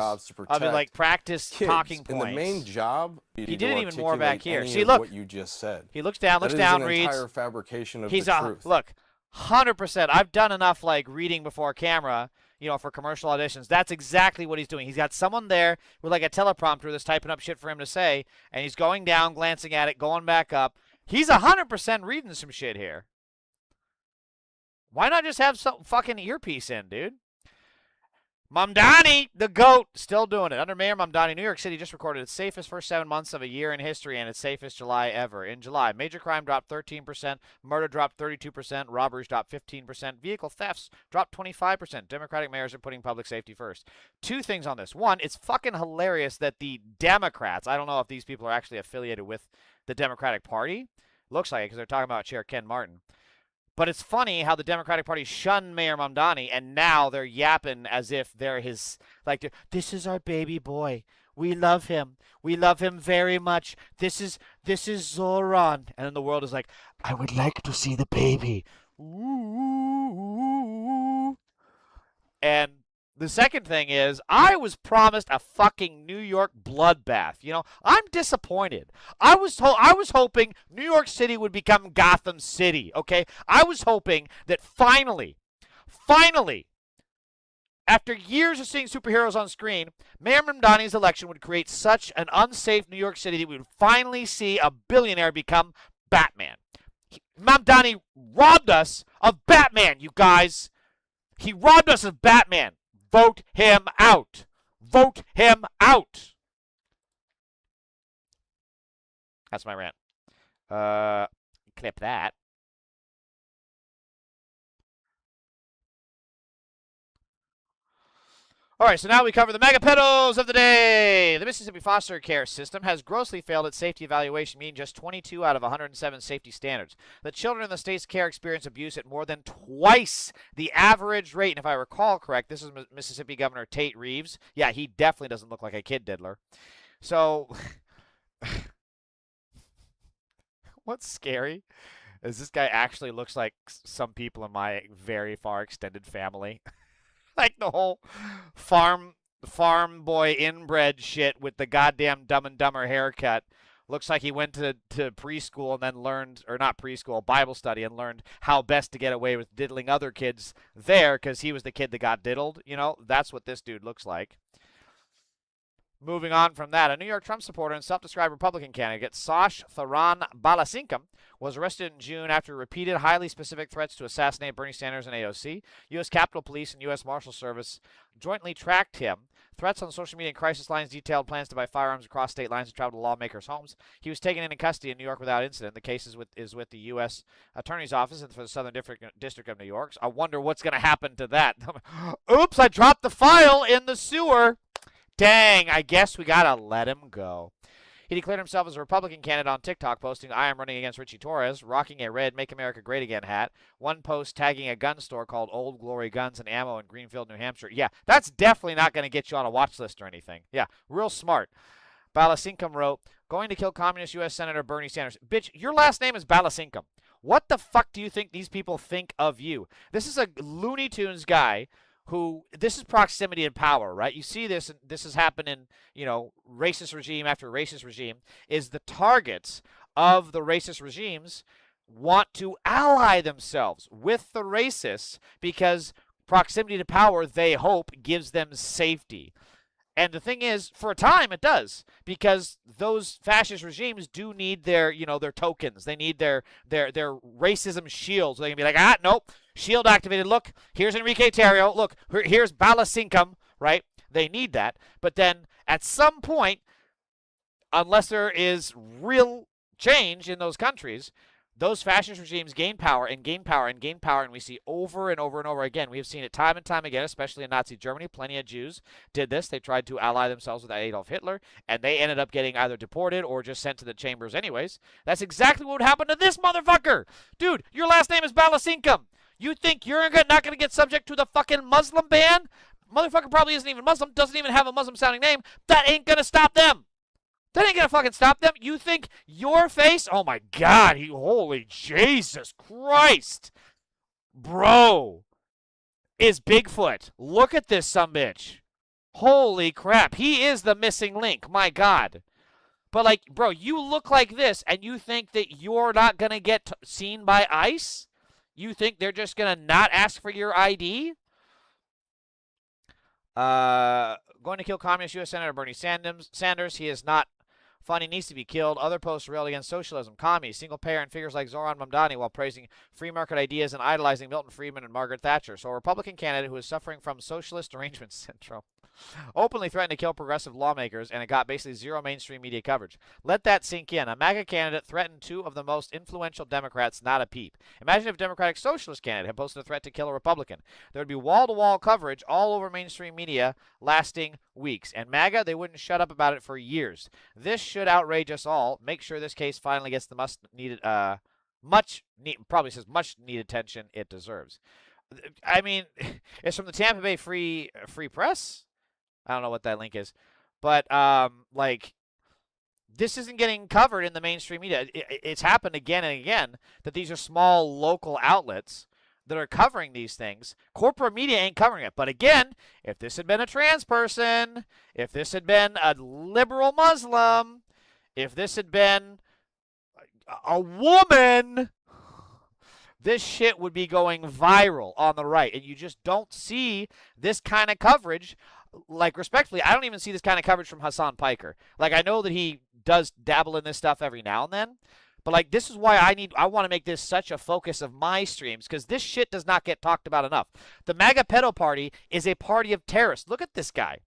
of it, like practice talking points. And the main job. He did it even more back here. See, look. look. What you just said. He looks down, reads. Entire fabrication of the truth. Look, 100%. I've done enough like reading before camera, you know, for commercial auditions. That's exactly what he's doing. He's got someone there with like a teleprompter that's typing up shit for him to say, and he's going down, glancing at it, going back up. He's 100% reading some shit here. Why not just have some fucking earpiece in, dude? Mamdani, the GOAT, still doing it. Under Mayor Mamdani, New York City just recorded its safest first 7 months of a year in history and its safest July ever. In July, major crime dropped 13%, murder dropped 32%, robberies dropped 15%, vehicle thefts dropped 25%. Democratic mayors are putting public safety first. 2 things on this. 1, it's fucking hilarious that the Democrats, I don't know if these people are actually affiliated with the Democratic Party. Looks like it because they're talking about Chair Ken Martin. But it's funny how the Democratic Party shunned Mayor Mamdani, and now they're yapping as if they're his, like, this is our baby boy. We love him. We love him very much. This is Zoran. And then the world is like, I would like to see the baby. Ooh. And the second thing is, I was promised a fucking New York bloodbath. You know, I'm disappointed. I was hoping New York City would become Gotham City, okay? I was hoping that finally, after years of seeing superheroes on screen, Mayor Mamdani's election would create such an unsafe New York City that we would finally see a billionaire become Batman. Mamdani robbed us of Batman, you guys. He robbed us of Batman. Vote him out. Vote him out. That's my rant. Clip that. All right, so now we cover the mega pedos of the day. The Mississippi foster care system has grossly failed its safety evaluation, meaning just 22 out of 107 safety standards. The children in the state's care experience abuse at more than twice the average rate. And if I recall correct, this is Mississippi Governor Tate Reeves. Yeah, he definitely doesn't look like a kid diddler. So, what's scary is this guy actually looks like some people in my very far extended family. Like the whole farm boy inbred shit with the goddamn Dumb and Dumber haircut. Looks like he went to preschool and then learned, or not preschool, Bible study, and learned how best to get away with diddling other kids there because he was the kid that got diddled. You know, that's what this dude looks like. Moving on from that, a New York Trump supporter and self-described Republican candidate, Sash Tharan Balasinkam, was arrested in June after repeated highly specific threats to assassinate Bernie Sanders and AOC. U.S. Capitol Police and U.S. Marshal Service jointly tracked him. Threats on social media and crisis lines detailed plans to buy firearms across state lines and travel to lawmakers' homes. He was taken into custody in New York without incident. The case is with the U.S. Attorney's Office for the Southern District of New York. I wonder what's going to happen to that. Oops, I dropped the file in the sewer. Dang, I guess we gotta let him go. He declared himself as a Republican candidate on TikTok, posting, I am running against Richie Torres, rocking a red Make America Great Again hat. One post tagging a gun store called Old Glory Guns and Ammo in Greenfield, New Hampshire. Yeah, that's definitely not going to get you on a watch list or anything. Yeah, real smart. Balasinkam wrote, going to kill communist U.S. Senator Bernie Sanders. Bitch, your last name is Balasinkam. What the fuck do you think these people think of you? This is a Looney Tunes guy who, this is proximity and power, right? You see this, and this has happened in, you know, racist regime after racist regime, is the targets of the racist regimes want to ally themselves with the racists because proximity to power, they hope, gives them safety. And the thing is, for a time, it does, because those fascist regimes do need their, you know, their tokens. They need their racism shields. They can be like, nope, shield activated. Look, here's Enrique Tarrio. Look, here's Balasinkam, right? They need that. But then at some point, unless there is real change in those countries, those fascist regimes gain power and gain power and gain power, and we see over and over and over again. We have seen it time and time again, especially in Nazi Germany. Plenty of Jews did this. They tried to ally themselves with Adolf Hitler, and they ended up getting either deported or just sent to the chambers anyways. That's exactly what would happen to this motherfucker. Dude, your last name is Balasinkam. You think you're not going to get subject to the fucking Muslim ban? Motherfucker probably isn't even Muslim, doesn't even have a Muslim-sounding name. That ain't going to stop them. That ain't gonna fucking stop them. You think your face? Oh my God! Holy Jesus Christ, bro, is Bigfoot? Look at this sumbitch. Holy crap! He is the missing link. My God. But like, bro, you look like this, and you think that you're not gonna get seen by ICE? You think they're just gonna not ask for your ID? Going to kill communist U.S. Senator Bernie Sanders. He is not funding needs to be killed. Other posts railed against socialism, commies, single-payer, and figures like Zoran Mamdani while praising free market ideas and idolizing Milton Friedman and Margaret Thatcher. So a Republican candidate who is suffering from socialist derangement syndrome openly threatened to kill progressive lawmakers, and it got basically zero mainstream media coverage. Let that sink in. A MAGA candidate threatened two of the most influential Democrats, not a peep. Imagine if a Democratic Socialist candidate had posted a threat to kill a Republican. There would be wall-to-wall coverage all over mainstream media lasting weeks. And MAGA, they wouldn't shut up about it for years. This should outrage us all. Make sure this case finally gets the much needed attention it deserves. I mean, it's from the Tampa Bay Free Press. I don't know what that link is, but like, this isn't getting covered in the mainstream media. It's happened again and again that these are small local outlets that are covering these things. Corporate media ain't covering it. But again, if this had been a trans person, if this had been a liberal Muslim, if this had been a woman, this shit would be going viral on the right. And you just don't see this kind of coverage. Like, respectfully, I don't even see this kind of coverage from Hassan Piker. Like, I know that he does dabble in this stuff every now and then. But, like, this is why I want to make this such a focus of my streams, because this shit does not get talked about enough. The MAGA pedo party is a party of terrorists. Look at this guy.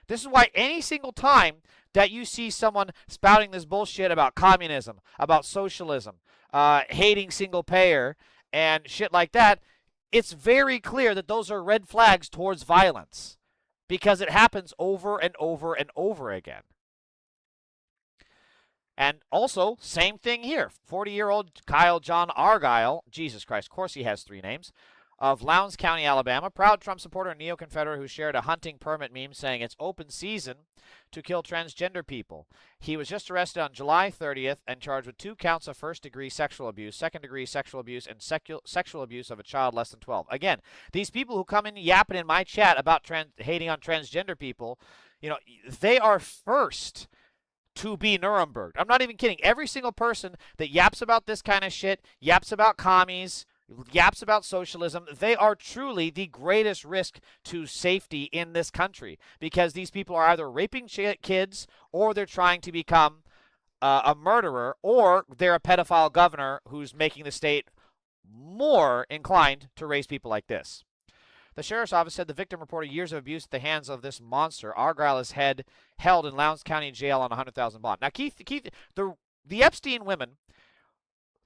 This is why any single time that you see someone spouting this bullshit about communism, about socialism, hating single payer, and shit like that, it's very clear that those are red flags towards violence, because it happens over and over and over again. And also, same thing here. 40-year-old Kyle John Argyle, Jesus Christ, of course he has three names, of Lowndes County, Alabama, proud Trump supporter and neo-Confederate who shared a hunting permit meme saying it's open season to kill transgender people. He was just arrested on July 30th and charged with 2 counts of first-degree sexual abuse, second-degree sexual abuse, and sexual abuse of a child less than 12. Again, these people who come in yapping in my chat about hating on transgender people, you know, they are first to be Nuremberg. I'm not even kidding. Every single person that yaps about this kind of shit, yaps about commies, yaps about socialism, they are truly the greatest risk to safety in this country, because these people are either raping kids, or they're trying to become a murderer, or they're a pedophile governor who's making the state more inclined to raise people like this. The sheriff's office said the victim reported years of abuse at the hands of this monster. Argyle is held in Lowndes County Jail on a $100,000 bond. Now, Keith, the Epstein women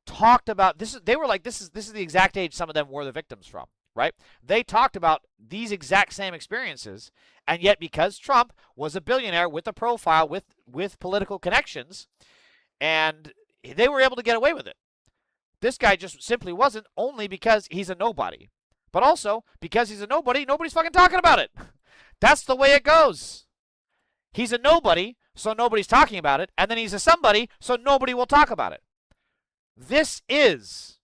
talked about this. They were like, this is the exact age some of them were the victims from, right? They talked about these exact same experiences, and yet because Trump was a billionaire with a profile, with political connections, and they were able to get away with it. This guy just simply wasn't, only because he's a nobody. But also, because he's a nobody, nobody's fucking talking about it. That's the way it goes. He's a nobody, so nobody's talking about it, and then he's a somebody, so nobody will talk about it. This is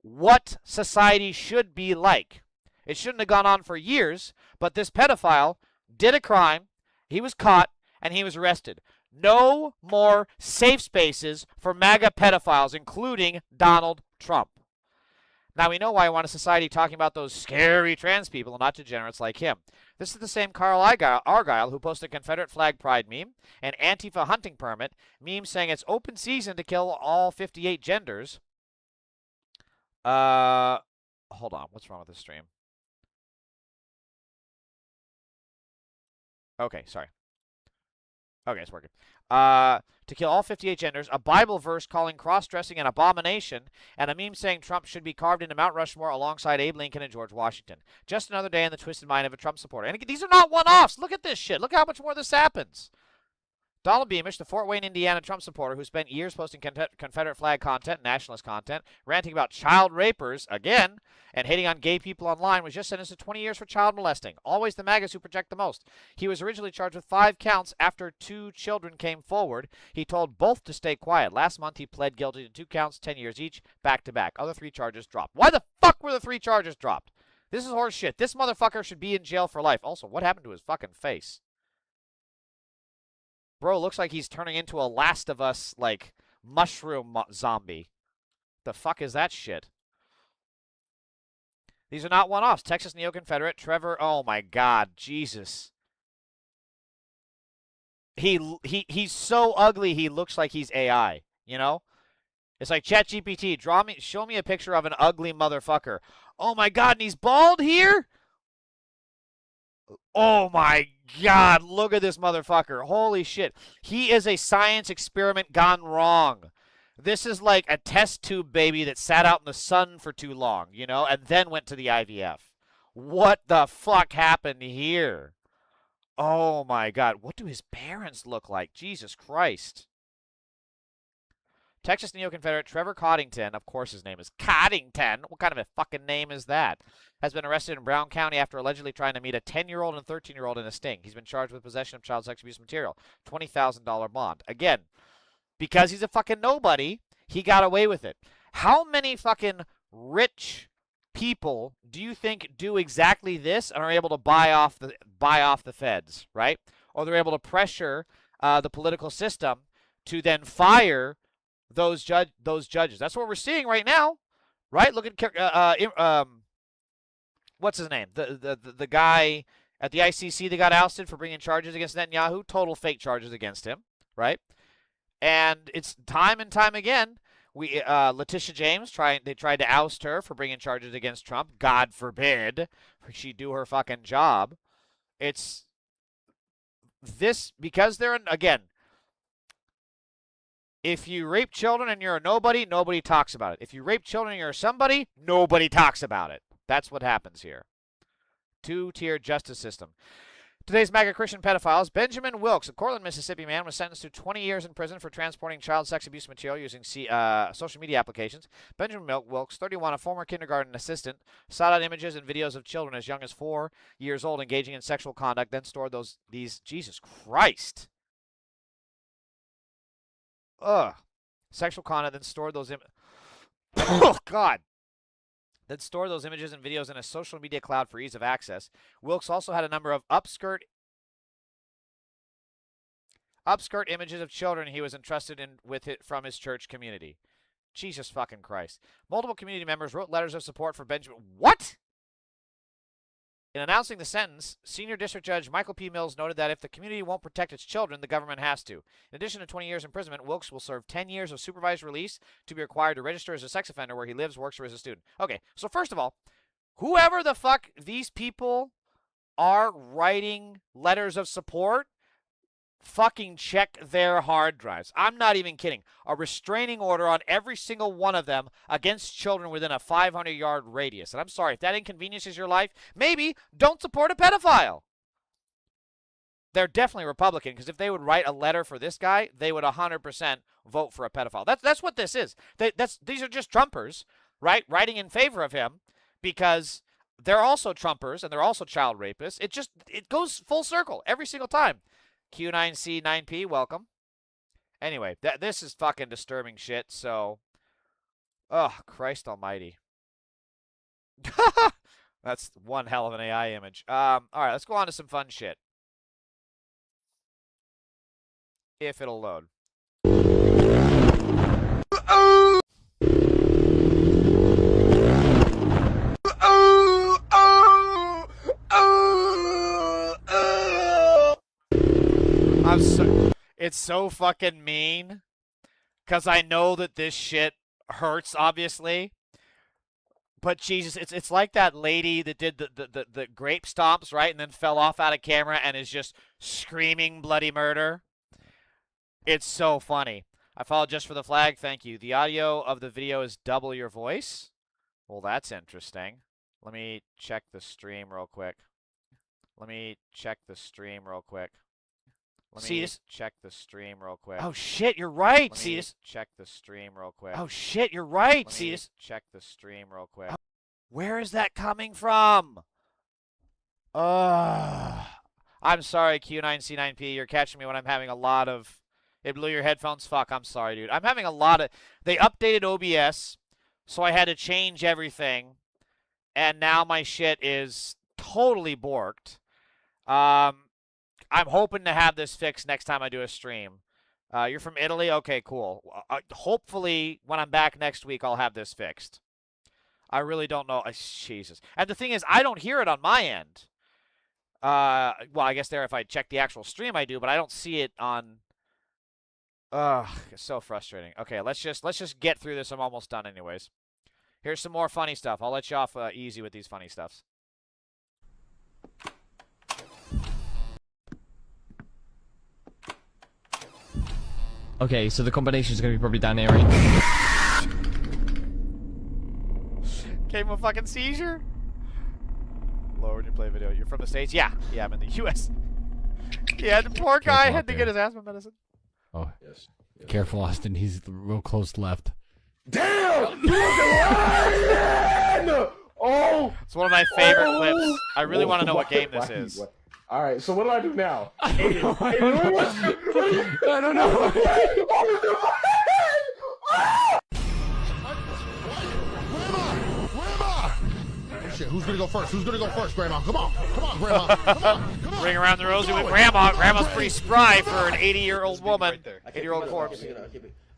what society should be like. It shouldn't have gone on for years, but this pedophile did a crime, he was caught, and he was arrested. No more safe spaces for MAGA pedophiles, including Donald Trump. Now, we know why I want a society talking about those scary trans people and not degenerates like him. This is the same Carl Argyle who posted a Confederate flag pride meme, an Antifa hunting permit, meme saying it's open season to kill all 58 genders. Hold on. What's wrong with this stream? Okay, sorry. Okay, it's working. To kill all 58 genders, a Bible verse calling cross-dressing an abomination, and a meme saying Trump should be carved into Mount Rushmore alongside Abe Lincoln and George Washington. Just another day in the twisted mind of a Trump supporter. And these are not one-offs. Look at this shit. Look how much more this happens. Donald Beamish, the Fort Wayne, Indiana Trump supporter who spent years posting Confederate flag content, nationalist content, ranting about child rapers, again, and hating on gay people online, was just sentenced to 20 years for child molesting. Always the MAGAs who project the most. He was originally charged with 5 counts after 2 children came forward. He told both to stay quiet. Last month, he pled guilty to 2 counts, 10 years each, back to back. Other 3 charges dropped. Why the fuck were the 3 charges dropped? This is horse shit. This motherfucker should be in jail for life. Also, what happened to his fucking face? Bro looks like he's turning into a Last of Us, like, mushroom zombie. The fuck is that shit? These are not one-offs. Texas neo-Confederate, Trevor, oh my god, Jesus. he's so ugly he looks like he's AI, you know? It's like ChatGPT, show me a picture of an ugly motherfucker. Oh my god, and he's bald here? Oh my god, look at this motherfucker. Holy shit. He is a science experiment gone wrong. This is like a test tube baby that sat out in the sun for too long, you know, and then went to the IVF. What the fuck happened here? Oh my god, what do his parents look like? Jesus Christ. Texas neo-Confederate Trevor Coddington, of course his name is Coddington. What kind of a fucking name is that? Has been arrested in Brown County after allegedly trying to meet a 10-year-old and 13-year-old in a sting. He's been charged with possession of child sex abuse material. $20,000 bond. Again, because he's a fucking nobody, he got away with it. How many fucking rich people do you think do exactly this and are able to buy off the feds, right? Or they're able to pressure the political system to then fire those judges. That's what we're seeing right now, right? Look at what's his name? The guy at the ICC that got ousted for bringing charges against Netanyahu, total fake charges against him, right? And it's time and time again. Letitia James tried to oust her for bringing charges against Trump. God forbid she do her fucking job. It's this because they're again. If you rape children and you're a nobody, nobody talks about it. If you rape children and you're somebody, nobody talks about it. That's what happens here. Two-tier justice system. Today's MAGA Christian pedophiles. Benjamin Wilkes, a Cortland, Mississippi man, was sentenced to 20 years in prison for transporting child sex abuse material using social media applications. Benjamin Wilkes, 31, a former kindergarten assistant, sought out images and videos of children as young as 4 years old engaging in sexual conduct, then stored these. Jesus Christ. Sexual content, then stored those oh, God. Then store those images and videos in a social media cloud for ease of access. Wilkes also had a number of upskirt images of children he was entrusted with it from his church community. Jesus fucking Christ. Multiple community members wrote letters of support for Benjamin. What? In announcing the sentence, Senior District Judge Michael P. Mills noted that if the community won't protect its children, the government has to. In addition to 20 years imprisonment, Wilkes will serve 10 years of supervised release to be required to register as a sex offender where he lives, works, or is a student. Okay, so first of all, whoever the fuck these people are writing letters of support, fucking check their hard drives. I'm not even kidding. A restraining order on every single one of them against children within a 500-yard radius. And I'm sorry, if that inconveniences your life, maybe don't support a pedophile. They're definitely Republican, because if they would write a letter for this guy, they would 100% vote for a pedophile. That's what this is. These are just Trumpers, right, writing in favor of him because they're also Trumpers and they're also child rapists. It goes full circle every single time. Q9C9P, welcome. Anyway, this is fucking disturbing shit, so... Oh, Christ almighty. That's one hell of an AI image. Alright, let's go on to some fun shit. If it'll load. It's so fucking mean because I know that this shit hurts, obviously. But Jesus, it's like that lady that did the grape stomps, right, and then fell off out of camera and is just screaming bloody murder. It's so funny. I followed just for the flag. Thank you. The audio of the video is double your voice. Well, that's interesting. Let me check the stream real quick. Let me check the stream real quick. Check the stream real quick. Oh shit, you're right. Check the stream real quick. Oh shit, you're right. Check the stream real quick. Where is that coming from? I'm sorry, Q9C9P. You're catching me when I'm having a lot of... It blew your headphones? Fuck, I'm sorry, dude. I'm having a lot of... They updated OBS, so I had to change everything. And now my shit is totally borked. I'm hoping to have this fixed next time I do a stream. You're from Italy? Okay, cool. Hopefully, when I'm back next week, I'll have this fixed. I really don't know. Jesus. And the thing is, I don't hear it on my end. Well, I guess there if I check the actual stream I do, but I don't see it on. It's so frustrating. Okay, let's just get through this. I'm almost done anyways. Here's some more funny stuff. I'll let you off easy with these funny stuffs. Okay, so the combination is going to be probably down there, right? Came a fucking seizure? Lower when you play video. You're from the States? Yeah. Yeah, I'm in the U.S. Yeah, the poor guy had to get his asthma medicine. Oh, yes. Careful, Austin. He's real close left. Damn! You was alive, Oh! It's one of my favorite clips. I really want to know what game this is. All right, so what do I do now? I don't know. Shit, who's gonna go first? Who's gonna go first, Grandma? Come on, Grandma. Come on. Ring around the rosy with Grandma. Grandma's pretty spry for an 80-year-old woman. 80-year-old corpse.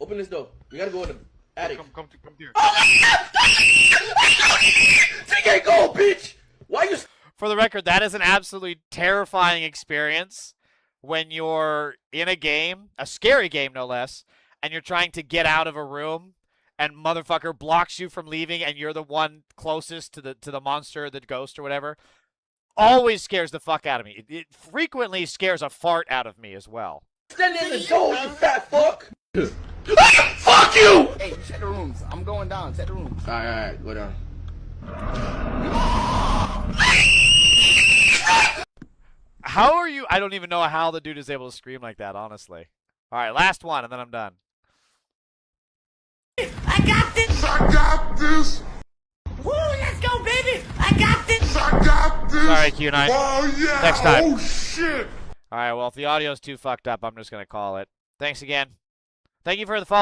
Open this door. We gotta go in the attic. Come here. TK, go, bitch! Why you? For the record, that is an absolutely terrifying experience when you're in a game, a scary game no less, and you're trying to get out of a room, and motherfucker blocks you from leaving, and you're the one closest to the monster, the ghost, or whatever. Always scares the fuck out of me. It frequently scares a fart out of me as well. Stand in the door, you fat fuck! Fuck you! Hey, check the rooms. I'm going down. Check the rooms. All right, go down. How are you? I don't even know how the dude is able to scream like that, honestly. All right, last one, and then I'm done. I got this! I got this! Woo, let's go, baby! I got this! I got this! Sorry, Q9. Oh, yeah! Next time. Oh, shit! All right, well, if the audio's too fucked up, I'm just going to call it. Thanks again. Thank you for the follow.